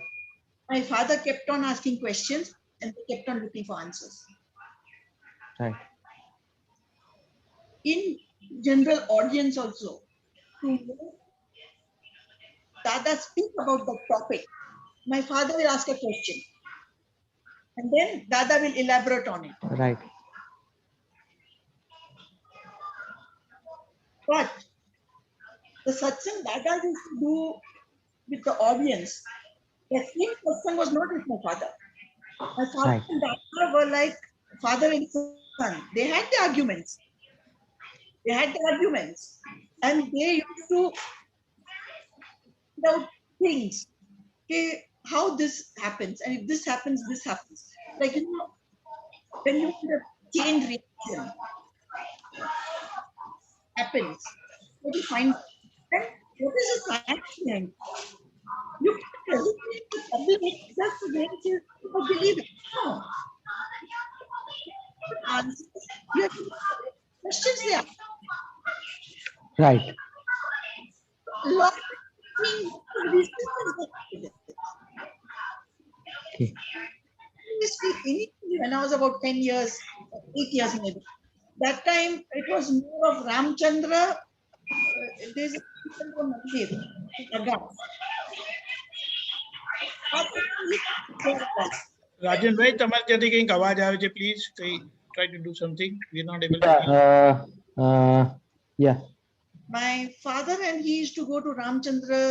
My father kept on asking questions and they kept on looking for answers. Right. In general audience also, to Dada speak about the topic, my father will ask a question and then Dada will elaborate on it. Right. But the satsang Dada used to do with the audience, that same satsang was not with my father. My father and Dada were like father and son. They had the arguments. And they used to know things. Okay, how this happens, and if this happens, this happens. Like, you know, when you see a chain reaction happens, what do you find? And what is the science behind it? You can't believe it just to make people believe it. No. Answers, you have questions there. Right. Lot of things. Okay. When I was about 10 years, 8 years maybe, that time it was more of Ramchandra. There's a Mandir, રાજન ભાઈ, તમારે ત્યાંથી કંઈક અવાજ આવે છે, please try to do something. We're not able to hear. Yeah. My father and he used to go to Ramchandra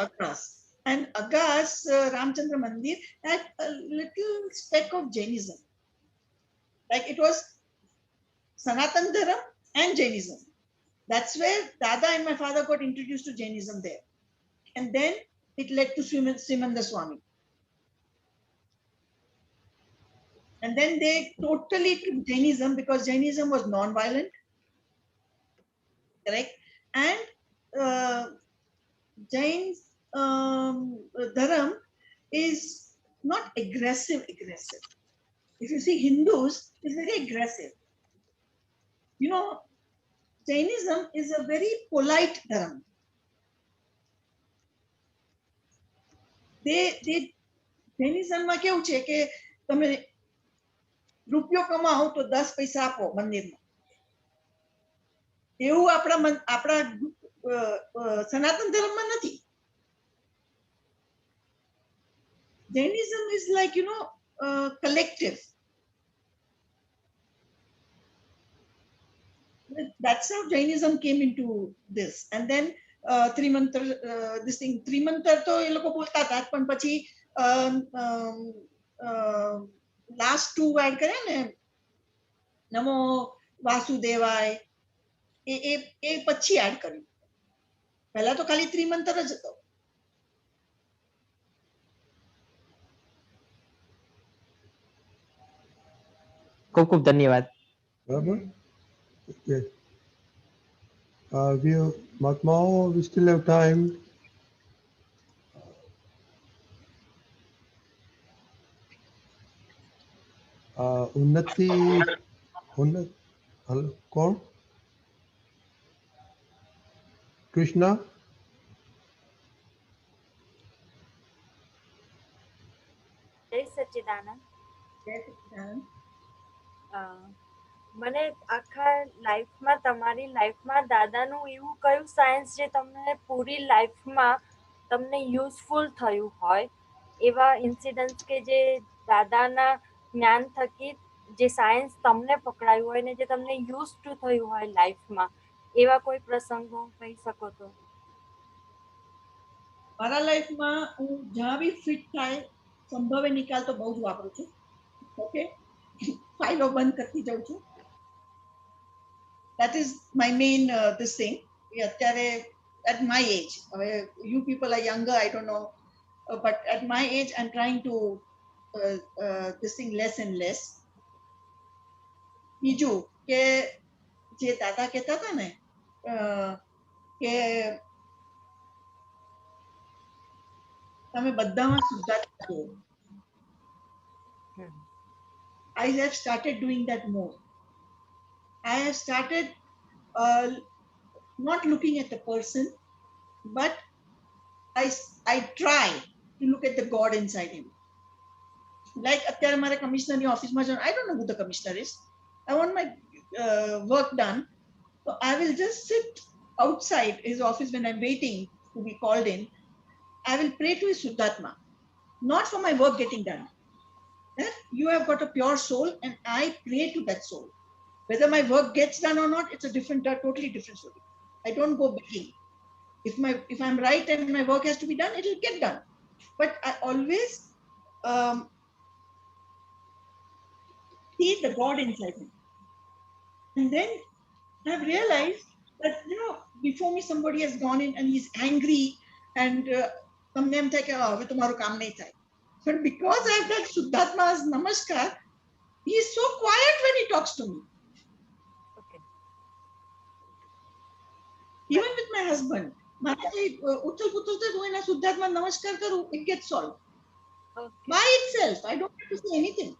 Agas, and Agas Ramchandra Mandir had a little speck of Jainism. Like it was Sanatan Dharam and Jainism. That's where Dada and my father got introduced to Jainism there. And then it led to Simanda Swami. And then they totally took Jainism because Jainism was non-violent. Correct? And Jain's Dharam is not aggressive. If you see Hindus, it's very aggressive. You know, Jainism is a very polite Dharam. Jainism માં કેવું છે કે તમે રૂપિયો કમાઓ તો 10 પૈસા આપો મંદિરમાં. એવું આપણા સનાતન ધર્મમાં નથી. Jainism is like, you know, collective. That's how Jainism came into this. And then Trimantar, this thing, Trimantar to એ લોકો બોલતા હતા, પણ પછી last two add કરે ને, નમો વાસુદેવાય, એ પછી એડ કર્યું. પહેલા તો ખાલી ત્રિમંત્ર જ હતો. ખૂબ ખૂબ ધન્યવાદ. બરાબર. Okay. Matmao, we still have time. Unnati, hello, कौन? Krishna? જય સચ્ચિદાનંદ. મને આખા લાઈફમાં, તમારી લાઈફમાં દાદાનું એવું કયું સાયન્સ જે તમને પૂરી લાઈફમાં તમને યુઝફુલ થયું હોય, એવા ઇન્સિડન્ટ્સ કે જે દાદાના જ્ઞાન થકી જે સાયન્સ તમને પકડાયું હોય ને જે તમને યુઝ ટુ થયું હોય લાઈફમાં, એવા કોઈ પ્રસંગો કહી શકો તો? મારા લાઈફમાં હું જ્યાં બી ફિટ થાય સંભવે નિકાલ તો બહુ જ વાપરું છું. ઓકે, ફાઇલો બંધ કરતી જાઉં છું. That is my main this thing. અત્યારે at my age, you people are younger, I don't know, but at my age I'm trying to this thing less and less. બીજું કે જે દાદા કહેતા હતા ને કે તમે બધામાં શુદ્ધાત્મા જુઓ. I have started doing that more. I have started not looking at the person, but I try to look at the God inside him. Like અત્યારે મારે કમિશનરની ઓફિસમાં જવાનું, I don't know who the commissioner is. I want my work done. So I will just sit outside his office when I'm waiting to be called in. I will pray to his Shuddhatma, not for my work getting done. You have got a pure soul and I pray to that soul. Whether my work gets done or not, it's a totally different story. I don't go begging. If I'm right and my work has to be done, it will get done. But I always see the God inside me. And then I've realized that, before me somebody has gone in and he's angry and તમને એમ થાય કે હવે તમારું કામ નહીં થાય. But because I've done Shuddhatma's Namaskar, he is so quiet when he talks to me. Okay. Even with my husband, મારાથી ઉથલ પુથલ થાય તો એના શુદ્ધાત્મા નમસ્કાર કરું, it gets solved. Okay. By itself. I don't have to say anything.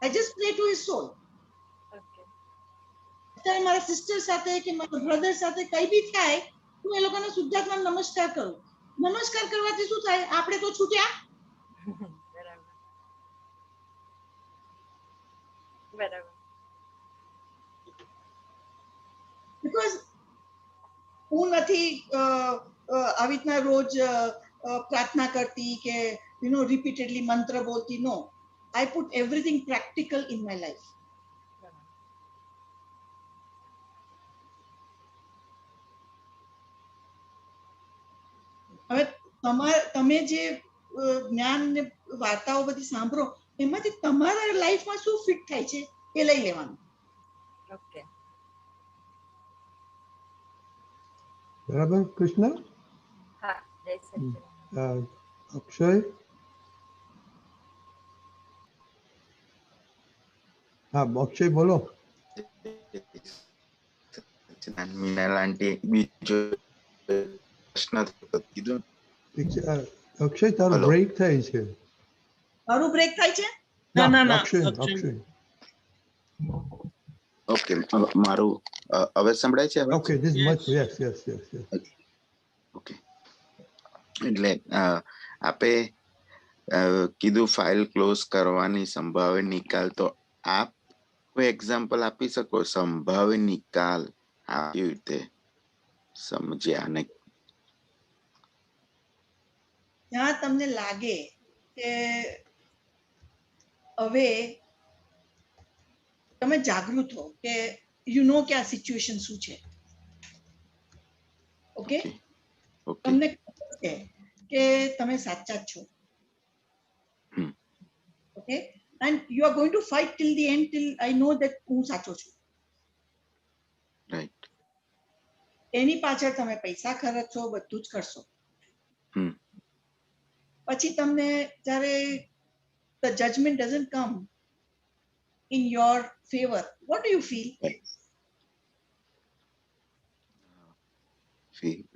I just pray to his soul. Okay. અત્યારે મારા sister સાથે કે મારા બ્રધર સાથે કઈ બી થાય, હું એ લોકોને શુદ્ધાત્મા નમસ્કાર કરું. નમસ્કાર કરવાથી શું થાય? આપણે તો છૂટ્યા. બરાબર. બરાબર. Because હું નથી આવી રીતના રોજ પ્રાર્થના કરતી કે repeatedly મંત્ર બોલતી. No, I put everything practical in my life. હવે તમે જે જ્ઞાન ને વાર્તાઓ બધી સાંભળો, એમાંથી તમારા લાઈફમાં શું ફિટ થાય છે એ લઈ લેવાનું. Okay. બરાબર કૃષ્ણ? હા, જય સચ્ચિદાનંદ. અક્ષય? હા, અક્ષય બોલો. મીનાલ આંટી બીજો પ્રશ્ન કીધું. અક્ષય તારો બ્રેક થાય છે. મારું બ્રેક થાય છે? ના, અક્ષય. ઓકે, મારું હવે સંભળાય છે? Okay, this much. Yes. Okay, એટલે આપે કીધું ફાઇલ ક્લોઝ કરવાની સંભાવ્ય નિકાલ, તો આપ કોઈ એક્ઝામ્પલ આપી શકો સંભાવ્ય નિકાલ કેવી રીતે સમજ્યા? અને જ્યાં તમને લાગે કે હવે તમે જાગૃત હો કે કે આ સિચ્યુએશન શું છે. ઓકે, તમને ખબર છે કે તમે સાચા જ છો. Okay, and you are going to fight till the end, till I know that હું સાચો છું. રાઈટ. એની પાછળ તમે પૈસા ખર્ચો, બધું જ કરશો. પછી તમને જ્યારે the judgment doesn't come in your favor, what do you feel?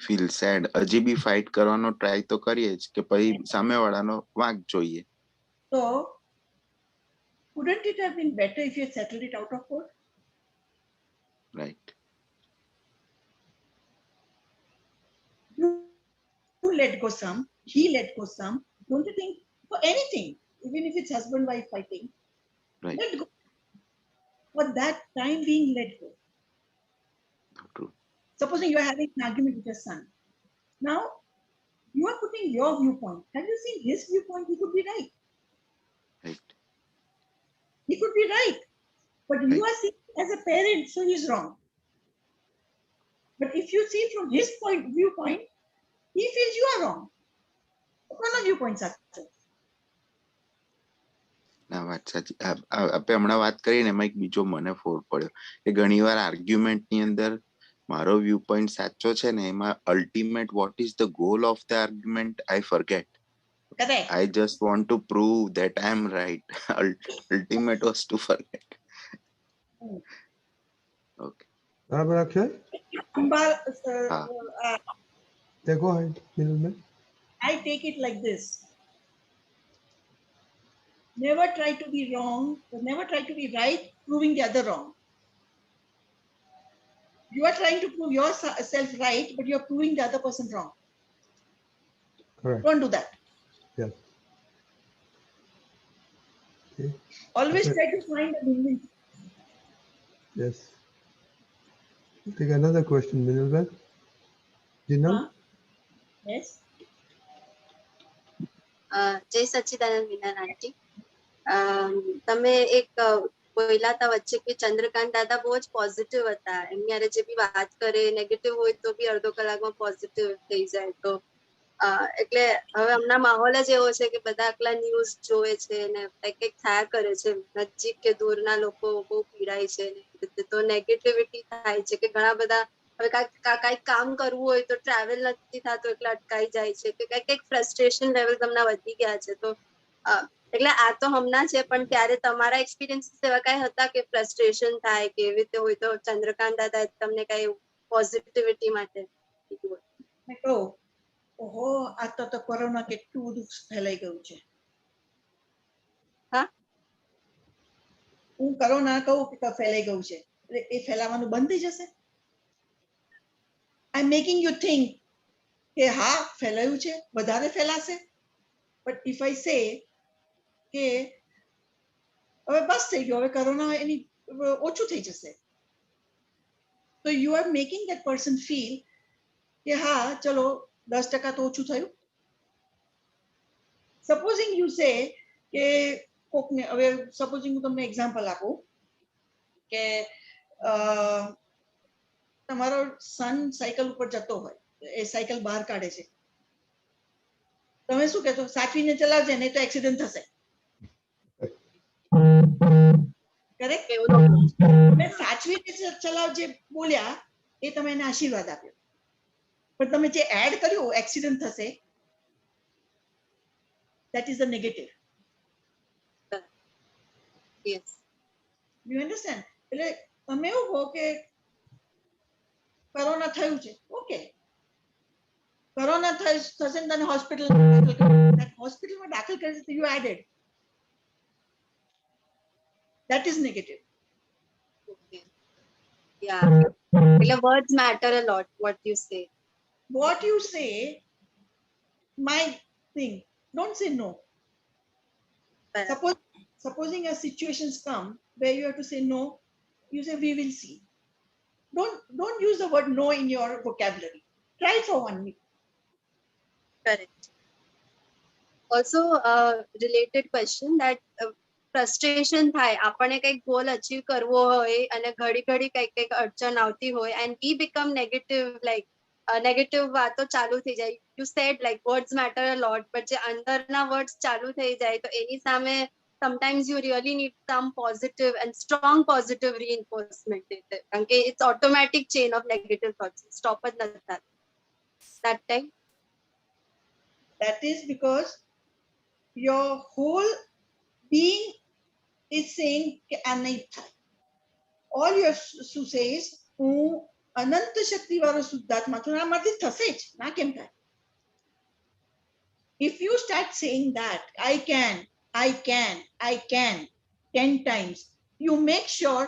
Feel sad. હજી બી ફાઇટ કરવાનો ટ્રાય તો કરીએ જ કે પછી સામેવાળાનો વાંક જોઈએ. So wouldn't it have been better if you had settled it out of court? Right. You let go some, he let go some. Don't you think? For anything, even if it's husband-wife fighting, right, let go. For that time being, let go. True. Supposing you are having an argument with your son. Now, you are putting your viewpoint. Have you seen his viewpoint? He could be right. Right. He could be right. But you are seeing as a parent, so he's wrong. But if you see from his viewpoint, he feels you are wrong. કોનો viewpoint સાચો? ના વાત સાચી. આપણે હમણાં વાત કરીને એમાં એક બીજો મને ફોડ પડ્યો કે ઘણીવાર આર્ગ્યુમેન્ટની અંદર મારો વ્યૂ પોઈન્ટ સાચો છે ને, એમાં ultimate what is the goal of the argument I forget. Correct. I just want to prove that I am right. Ultimate was to forget. Okay. બરાબર Akshay? Yeah, go ahead, Nilman. I take it like this. Never try to be wrong, or never try to be right, proving the other wrong. You are trying to prove yourself right, but you are proving the other person wrong. Correct. Don't do that. Yes. Okay. Always Okay. try to find a win-win. Yes. We'll take another question, Nilman. Jinal? Huh? Yes. જય સચ્ચિદાનંદ વિનાન આંટી. તમે એક બોલ્યા હતા વચ્ચે કે ચંદ્રકાંત દાદા બહુ જ પોઝિટિવ હતા, એમની યારે જે બી વાત કરે નેગેટિવ હોય તો બી અડધો કલાકમાં પોઝિટિવ થઈ જાય. તો એટલે હવે હમણાં માહોલ જ એવો છે કે બધા આટલા ન્યૂઝ જોવે છે ને કંઈક થયા કરે છે, નજીક કે દૂરના લોકો બહુ પીડાય છે, તો નેગેટિવિટી થાય છે કે ઘણા બધા હવે કાંઈક કામ કરવું હોય તો ટ્રાવેલ નથી થતું એટલે અટકાઈ જાય છે કે કંઈક ફ્રસ્ટ્રેશન લેવલ તમને વધી ગયા છે. તો એટલે આ તો હમણાં છે, પણ ત્યારે તમારા એક્સપિરિયન્સ એવા કાંઈ હતા કે ફ્રસ્ટ્રેશન થાય કે એવી રીતે હોય તો ચંદ્રકાંત દાદા તમને કાંઈ પોઝિટિવિટી માટે કીધું હોય? મેં કહું, ઓહો આ તો કોરોના કેટલું બધું ફેલાઈ ગયું છે. હા, હું કોરોના કહું કે ફેલાઈ ગયું છે, એટલે એ ફેલાવાનું બંધ થઈ જશે? આઈ એમ મેકિંગ યુ થિંક કે હા ફેલાયું છે, વધારે ફેલાશે. બટ ઇફ આઈ સે કે હવે બસ થઈ ગયો, હવે કોરોના એની ઓછું થઈ જશે, તો you are making that person feel કે હા ચલો 10% તો ઓછું થયું. સપોઝિંગ યુ સે કે કોકને, હવે સપોઝિંગ હું તમને એક્ઝામ્પલ આપું કે તમારો સન સાયકલ ઉપર જતો હોય, એ સાયકલ બહાર કાઢે છે, તમે શું કહેશો? સાચવીને ચલાવજે નહીં તો એક્સિડન્ટ થશે. કરેક્ટ? તમે સાચવીને ચલાવજે બોલ્યા એ તમે એને આશીર્વાદ આપ્યો, પણ તમે જે એડ કર્યું એક્સિડન્ટ થશે, that is the negative. Yes. You understand? એટલે તમે એવું કહો કે કોરોના થયું છે, ઓકે કોરોના થશે ને તને હોસ્પિટલમાં દાખલ કરે છે, you added, that is negative. Okay. Yeah. એટલે words matter a lot, what you say. What you say, my thing, don't say no. Supposing a situations come where you have to say no, you say we will see. Don't use the word no in your vocabulary. Try for 1 week. Correct. Also, related question that frustration થાય, આપણને કંઈક goal achieve કરવો હોય અને ઘડી કંઈક અડચણ આવતી હોય and we become negative, like negative વાતો ચાલુ થઈ જાય. You said like words matter a lot, but જે અંદરના words ચાલુ થઈ જાય તો એની સામે sometimes you really need some positive and strong positive reinforcement. કારણ કે it's automatic chain of negative thoughts. Stop જ નથી થતું. That time? That is because your whole being is saying કે આ નહીં થાય. All you have to say is હું અનંત શક્તિ વાળો શુદ્ધાત્મા છું, આ મારાથી થશે જ, ના કેમ થાય? If you start saying that I can 10 times, you make sure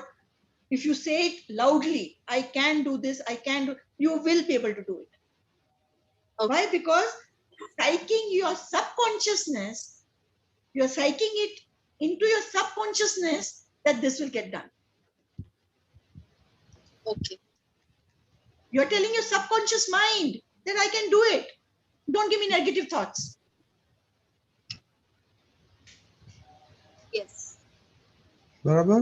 if you say it loudly, I can do this, I can do, you will be able to do it. Okay. Why? Because psyching your subconsciousness, you're psyching it into your subconsciousness that this will get done. Okay. You're telling your subconscious mind that I can do it. Don't give me negative thoughts. Yes. બરાબર?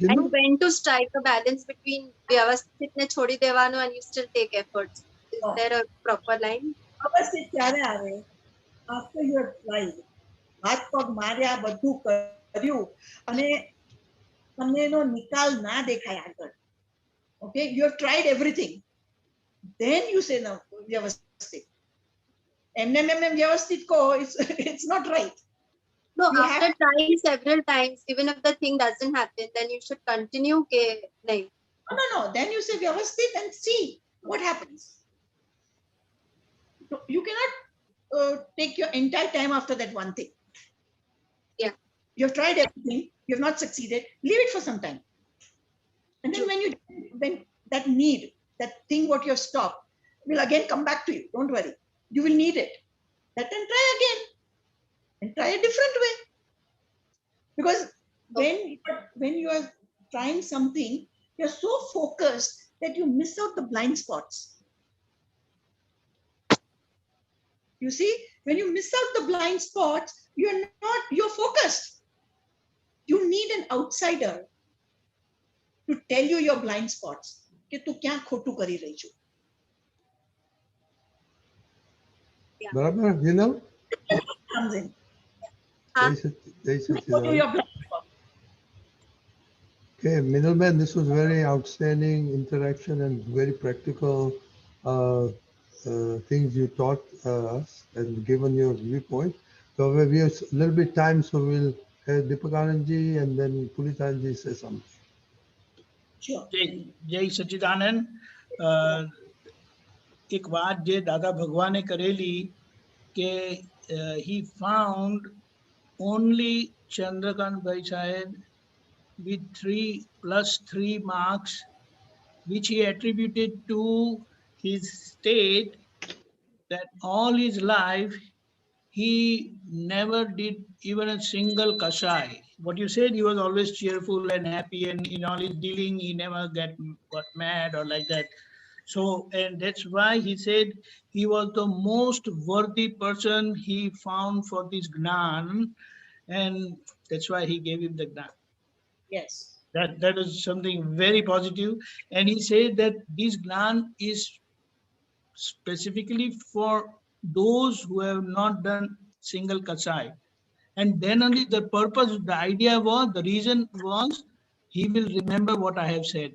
You know, And when to strike a balance between વ્યવસ્થિત ને છોડી દેવાનો and you still take efforts. Is Oh. there a proper line? અવસ્થિત ત્યારે આવે after you have tried. હાથ પગ માર્યા બધું કર્યું અને તમને એનો નિકાલ ના દેખાય આગળ. Okay, you have tried everything. Then you say no, વ્યવસ્થિત. એમને વ્યવસ્થિત કહો, it's not right. No, You after trying several times, even if the thing doesn't happen, then you should continue ke nahi. No. Then you say Vyavasthit and see what happens. You cannot take your entire time after that one thing. Yeah. You have tried everything. You have not succeeded. Leave it for some time. And then when that need, that thing what you have stopped, will again come back to you. Don't worry. You will need it. That time try again. And try a different way. Because when you are trying something, you're so focused that you miss out the blind spots. You see, when you miss out the blind spots, you're focused. You need an outsider to tell you your blind spots. कि तू क्या खोटू करी रही छू. બરાબર, Vinal? Comes in. Jai What are Sachidanand. your blind spots? Okay, middleman, this was very outstanding interaction and very practical things you taught us and given your viewpoint. So we have a little bit time, so we'll have Deepakanandji and then Pulitanji say something. Sure. જય સચ્ચિદાનંદ. એક વાત જે દાદા ભગવાને કરેલી કે he found only Chandrakant ભાઈ સાહેબ with 3+3 marks, which he attributed to his state that all his life he never did even a single kasai. What you said, he was always cheerful and happy, and in all his dealing, he never got mad or like that. So, and that's why he said he was the most worthy person he found for this Gnan, and that's why he gave him the Gnan. Yes. That is something very positive. And he said that this Gnan is specifically for those who have not done single kasai. And then only the purpose, the idea was, the reason was, he will remember what I have said.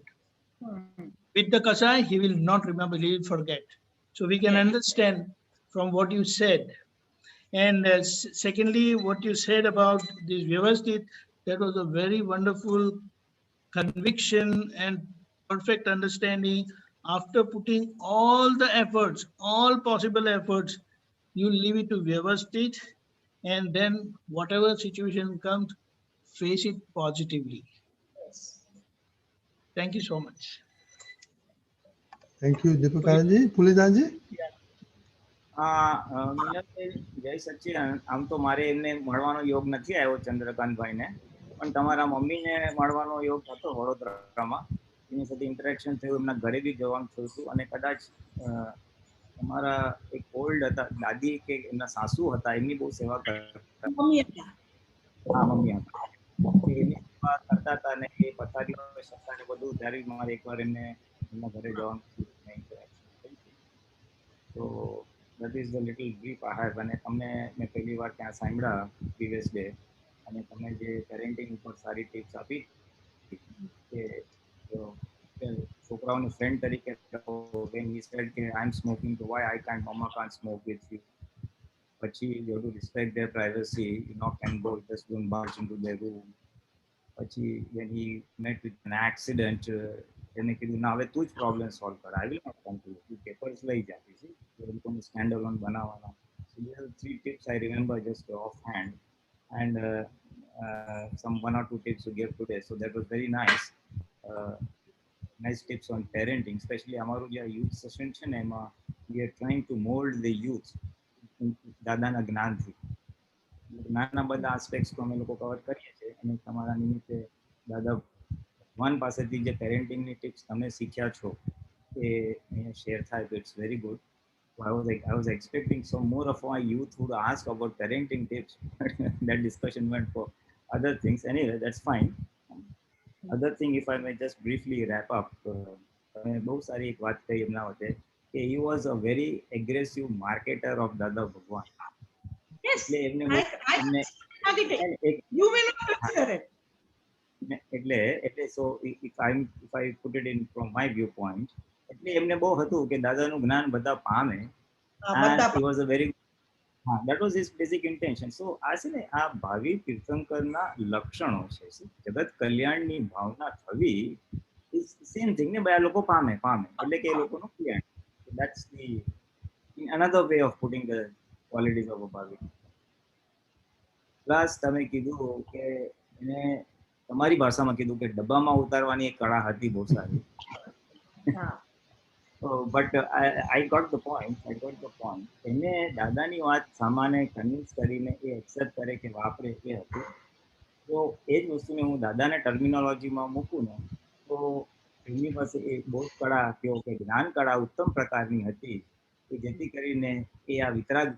With the kasai, he will not remember, he will forget. So we can understand from what you said. And secondly, what you said about this Vyavasthit, that was a very wonderful conviction and perfect understanding. After putting all the efforts, all possible efforts, you leave it to Vyavasthit, and then whatever situation comes, face it positively. Thank you so much. Thank you, Deepakanandji. Pulitanji? મિનલભાઈ, જય સચ્ચિદાનંદ. આમ તો મારે એમને મળવાનો યોગ નથી આવ્યો ચંદ્રકાંતભાઈને, પણ તમારા મમ્મીને મળવાનો યોગ હતો વડોદરામાં. એની સાથે ઇન્ટરેક્શન થયું, એમના ઘરે બી જવાનું થયું હતું. અને કદાચ તમારા એક ઓલ્ડ હતા દાદી કે એમના સાસુ હતા, એમની બહુ સેવા કરતા. હા, મમ્મી હતા. એની સેવા કરતા હતા અને એ પથારી શકતા ને બધું, ત્યારે મારે એકવાર એમને એમના ઘરે જવાનું ઇન્ટરેક્શન. તો that is the little brief I have. અને તમને મેં પહેલી વાર ત્યાં સાંભળ્યા પ્રીવિયસ ડે, અને તમે જે પેરેન્ટિંગ ઉપર સારી ટિપ્સ આપી કે છોકરાઓની ફ્રેન્ડ તરીકે when he said કે I am smoking, so why I can't, mama can't smoke with you. પછી you have to respect their privacy, you knock and go, just don't barge into their room. પછી when he met with an accident, એને કીધું ના હવે તું જ problem solve કર, I will not come to you, તું પેપર્સ લઈ જા. Stand alone banana. So these are 3 tips I remember just offhand, and some 1 or 2 tips you gave today. So that was very nice. Nice tips on parenting, especially અમારું જે youth session છે ને, એમાં we are trying to mold the youth દાદાના જ્ઞાનથી. જ્ઞાનના બધા aspects તો અમે લોકો કવર કરીએ છીએ, અને તમારા નિમિત્તે દાદા ભગવાન પાસેથી જે પેરેન્ટિંગની ટિપ્સ તમે શીખ્યા છો એ અહીંયા શેર થાય, તો it's very good. I was expecting some more of my youth would ask about parenting tips. That discussion went for other things. Anyway, that's fine. other thing, if I may just briefly wrap up, તમે બહુ સારી એક વાત કહી એમના વચ્ચે કે he was a very aggressive marketer of દાદા ભગવાન. Yes, એટલે એમને I marketing. એક You may not consider it. એટલે so if I put it in from my viewpoint, એટલે એમને બહુ હતું કે દાદાનું જ્ઞાન બધા પામે, and he was a very that was his basic intention. So આ છે ને આ ભાવિ તીર્થંકરના લક્ષણો છે. જગત કલ્યાણની ભાવના થવી is same thing ને બધા લોકો પામે એટલે કે એ લોકોનું કલ્યાણ. That's the another way of putting the qualities of a ભાવિ. પ્લસ તમે કીધું કે એને તમારી ભાષામાં કીધું કે ડબ્બામાં ઉતારવાની એક કળા હતી બહુ સારી. But I got the point. એને દાદાની વાત સામાન્ય કન્વિન્સ કરીને એ એક્સેપ્ટ કરે કે વાપરે એ હતું. તો એ જ વસ્તુને હું દાદાને ટર્મિનોલોજીમાં મૂકું ને તો એમની પાસે એ બોધ કળા કહો કે જ્ઞાન કળા ઉત્તમ પ્રકારની હતી કે જેથી કરીને એ આ વિતરાગ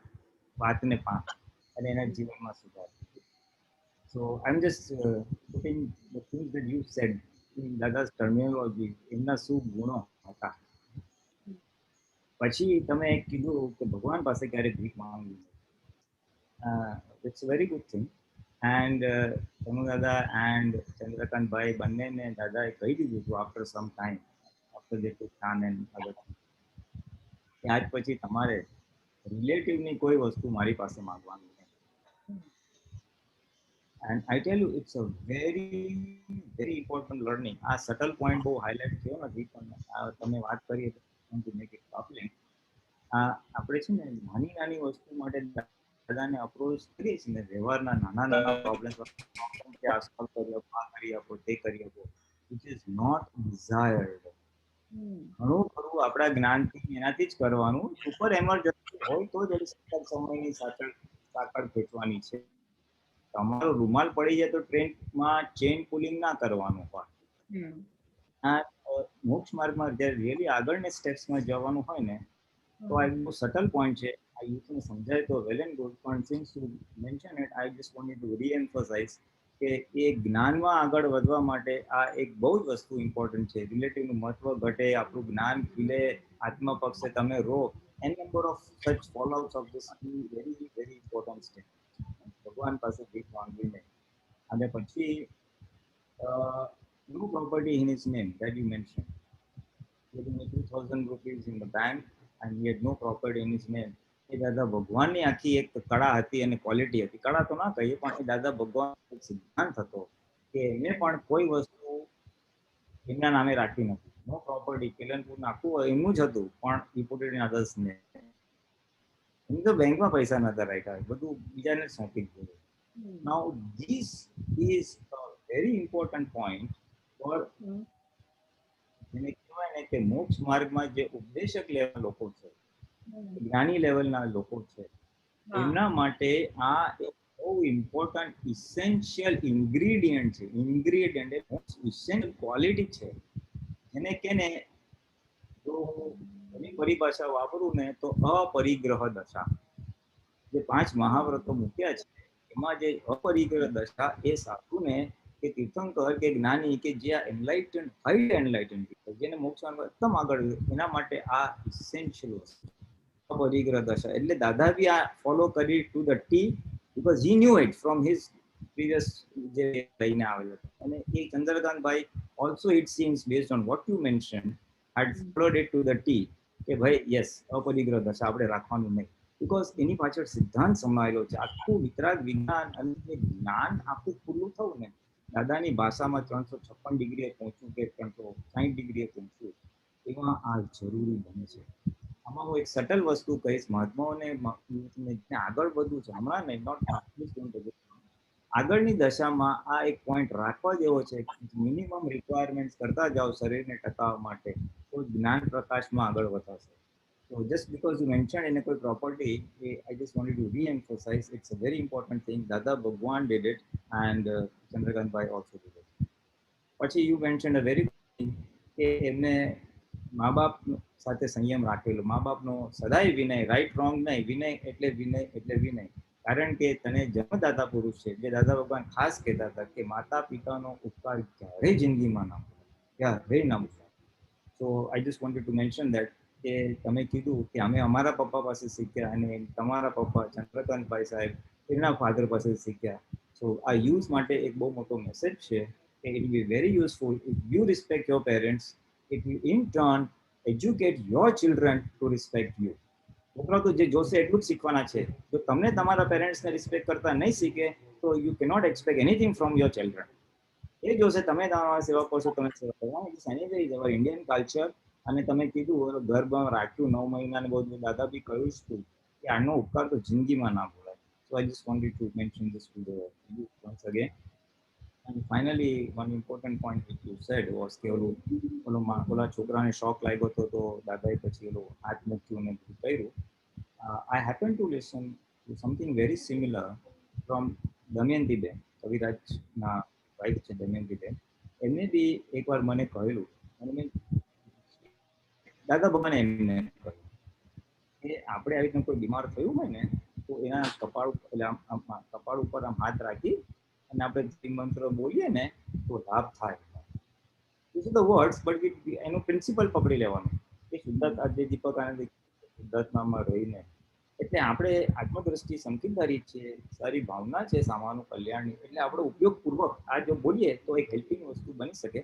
વાતને પામે અને એના જીવનમાં સુધારે. So I'm just putting the things that you said in Dada's terminology, એમના શું ગુણો હતા. પછી તમે કીધું કે ભગવાન પાસે ક્યારે ભીખ માંગવી. It's a very good thing. And તનુ દાદા and ચંદ્રકાંત ભાઈ બંનેને દાદાએ કહી દીધું હતું after some time, after they took time and other things, કે આજ પછી તમારે રિલેટિવની કોઈ વસ્તુ મારી પાસે માંગવાની. And I tell you, it's a very, very important learning. આ subtle point બહુ highlight થયો નથી, પણ તમે વાત કરી to make it public. આપણે છે ને નાની નાની વસ્તુ માટે દાદાને અપ્રોચ કરીએ છીએ ને, વ્યવહારના નાના પ્રોબ્લેમ કે આ સોલ્વ કરી આપો, આ કરી આપો, તે કરી આપો, which is not desired. ઘણું ખરું આપણા જ્ઞાનથી એનાથી જ કરવાનું. સુપર એમરજન્સી હોય તો જ સમયની સાકળ ખેંચવાની છે. તમારો રૂમાલ પડી જાય તો ટ્રેનમાં ચેન પુલિંગ ના કરવાનું હોય. મોક્ષ માર્ગમાં જ્યારે રિયલી આગળના સ્ટેપ્સમાં જવાનું હોય ને તો આ બહુ સટલ પોઈન્ટ છે. આ યુથને સમજાય તો વેલ એન્ડ ગુડ, પણ since you mention it, I just wanted to reemphasize કે એ જ્ઞાનમાં આગળ વધવા માટે આ એક બહુ જ વસ્તુ ઇમ્પોર્ટન્ટ છે. રિલેટિવનું મહત્વ ઘટે, આપણું જ્ઞાન ખીલે, આત્મપક્ષે તમે રહો, N number of such fallouts of this very very important step. ભગવાન પાસે ભીખ માંગવી નહીં. અને પછી no property in his name that you mentioned. Giving 2,000 rupees in the bank and he had no property in his name. એ દાદા ભગવાનની આખી એક કળા હતી અને ક્વોલિટી હતી. કળા તો ના કહીએ, પણ એ દાદા ભગવાન એક સિદ્ધાંત હતો કે એને પણ કોઈ વસ્તુ એમના નામે રાખી નથી. નો પ્રોપર્ટી કેલનપુર નાખવું હોય એમનું જ હતું, પણ he put it in others name. એમ તો બેંકમાં પૈસા નતા રાખ્યા, બધું બીજાને સોંપી દીધું. Now this is a very important point for એને કહેવાય ને કે મોક્ષ માર્ગમાં જે ઉપદેશક લેવલ લોકો છે, જ્ઞાની લેવલના લોકો છે, એમના માટે આ એક બહુ ઇમ્પોર્ટન્ટ ઇસેન્શિયલ ઇન્ગ્રીડિયન્ટ છે. ઇન્ગ્રીડિયન્ટ એ મોસ્ટ ઇસેન્શિયલ ક્વોલિટી છે. એને કે ને જો એની પરિભાષા વાપરું ને તો અપરિગ્રહ દશા. જે 5 મહાવ્રતો મૂક્યા છે એમાં જે અપરિગ્રહ દશા એ સાધુને કે તીર્થંકર કે જ્ઞાની કે જે એનલાઇટન હાઈલી એનલાઇટન જેને મોક્ષમાં એકદમ આગળ, એના માટે આ ઇસેન્શિયલ વસ્તુ અપરિગ્રહ દશા. એટલે દાદા બી આ ફોલો કરી to the T, because he knew it from his previous જે લઈને આવેલો હતો. અને એ Chandrakantbhai also it seems based on what you mention had followed it to the T કે ભાઈ યસ અપરિગ્રહ દશા આપણે રાખવાનું નહીં, બીકોઝ એની પાછળ સિદ્ધાંત સમાયેલો છે. આખું વિતરાગ વિજ્ઞાન અને જ્ઞાન આખું ખુલ્લું થવું ને, દાદાની ભાષામાં 356 ડિગ્રીએ પહોંચવું કે 360 ડિગ્રીએ પહોંચવું, એમાં આ જરૂરી બને છે. આમાં હું એક સટલ વસ્તુ કહીશ, મહાત્માઓને આગળ વધવું છે હમણાં નહીં, નોટ આગળની દશામાં આ એક પોઈન્ટ રાખવા જેવો છે. મિનિમમ રિક્વાયરમેન્ટ્સ કરતા જાઓ શરીરને ટકાવવા માટે, તો જ્ઞાન પ્રકાશમાં આગળ વધાશે. So just because you mentioned in a property, I just wanted to re-emphasize it's a very important thing. Dada Bhagwan did it and Chandrakant Bhai also did it. પછી you mentioned a very good thing કે એમને મા બાપ સાથે સંયમ રાખેલો, મા બાપનો સદાય વિનય, રાઈટ રોંગ નહીં, વિનય એટલે વિનય એટલે વિનય. કારણ કે તને જન્મદાતા પુરુષ છે. જે દાદા ભગવાન ખાસ કહેતા હતા કે માતા પિતાનો ઉપકાર ક્યારેય જિંદગીમાં ના ભૂલાય, ક્યારેય ના ભૂલાય. So I just wanted to mention that કે તમે કીધું કે અમે અમારા પપ્પા પાસે શીખ્યા અને તમારા પપ્પા ચંદ્રકાંતભાઈ સાહેબ એમના ફાધર પાસે શીખ્યા. સો આ યુથ માટે એક બહુ મોટો મેસેજ છે કે it will be very useful if you respect your parents. It will in turn educate your children two respect you. છોકરા તો જે જોશે એટલું જ શીખવાના છે. જો તમને તમારા પેરેન્ટ્સને રિસ્પેક્ટ કરતા નહીં શીખે તો you cannot expect anything from your children. એ જોશે તમે તમારા સેવા કરશો, તમે સેવા કરો. It's anyways our Indian culture. અને તમે કીધું ગર્ભમાં રાખ્યું 9 મહિનાને બધું, દાદા બી કહ્યું જ હતું કે આનો ઉપકાર તો જિંદગીમાં ના ભૂલાય. So I just wanted to mention this to the youth once again. And finally, one important point which you said was કે ઓલા છોકરાને શોક લાગ્યો હતો તો દાદાએ પછી ઓલો હાથ મૂક્યું ને બધું કર્યું. I happen to listen to something very similar from Damayantiben, કવિરાજના વાઇફ છે દમયંતીબેન. એમને બી એકવાર મને કહેલું અને દાદા ભગવાને એમને કહ્યું કે આપણે આવી રીતના કોઈ બીમાર થયું હોય ને તો એના કપાળ ઉપર આમ હાથ રાખી અને આપણે મંત્ર બોલીએ ને તો લાભ થાય. This is the words, but એનું પ્રિન્સિપલ પકડી લેવાનું કે શુદ્ધતા જે દીપક આનંદ શુદ્ધાત્મામાં રહીને. એટલે આપણે આત્મદ્રષ્ટિ સંકિતધારી છે, સારી ભાવના છે સામાનું કલ્યાણની, એટલે આપણે ઉપયોગપૂર્વક આ જો બોલીએ તો એક હેલ્પિંગ વસ્તુ બની શકે.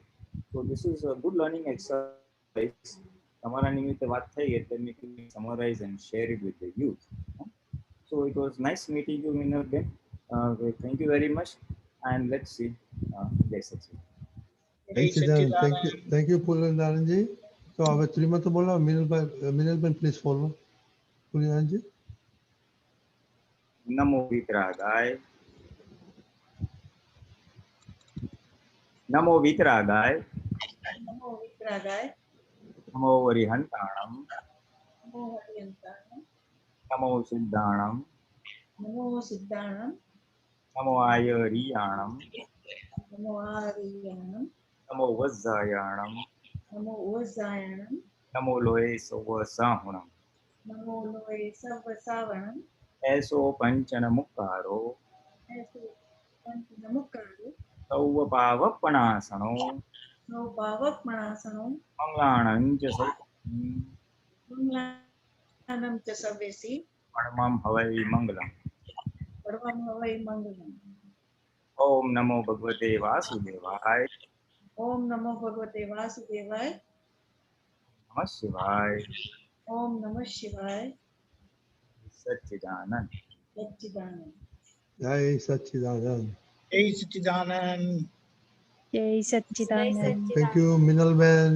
તો this is a good learning exercise. તમારા નિમિત્તે વાત થઈ એટલે મેં summarise and share it with the youth. So it was nice meeting you Minalben. Thank you very much and let's see. Jai Sachit. Thank you, Pulandaranji. So હવે શ્રીમતી બોલો, Minalben please follow. પુલંદારજી. નમો વિતરાગાય, નમો વિતરાગાય, નમો વિતરાગાય, નમો વરિહંતાણમ, નમો હરિયંતાણમ, નમો સિદ્ધાણમ, નમો સિદ્ધાણમ, નમો આયરિયાણમ, નમો આરિયાણમ, નમો વજ્જાયાણમ, નમો ઓઝાયણમ, નમો લોય સવસાહુણમ, નમો લોય સવસાવણમ, એસો પંચન મુક્કારો, એસો પંચનમુક્કારો, સૌ પાવપણાસણો, સૌ પાવકમણાસણો, મંગલાણં ચ સૌ મંગલાનમ ચ સર્વેસી, પરમં હવૈ મંગલમ. પરમં હવૈ મંગલમ. ઓમ નમો ભગવતે વાસુદેવાય. ઓમ નમો ભગવતે વાસુદેવાય. નમઃ શિવાય. ઓમ નમઃ શિવાય. સચ્ચિદાનંદ. સચ્ચિદાનંદ. જય સચ્ચિદાનંદ. Jai Satchidanand. જય સચ્ચિદાનંદ. Thank you, Minalben.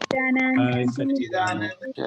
Sachchidanand. Satchidanand.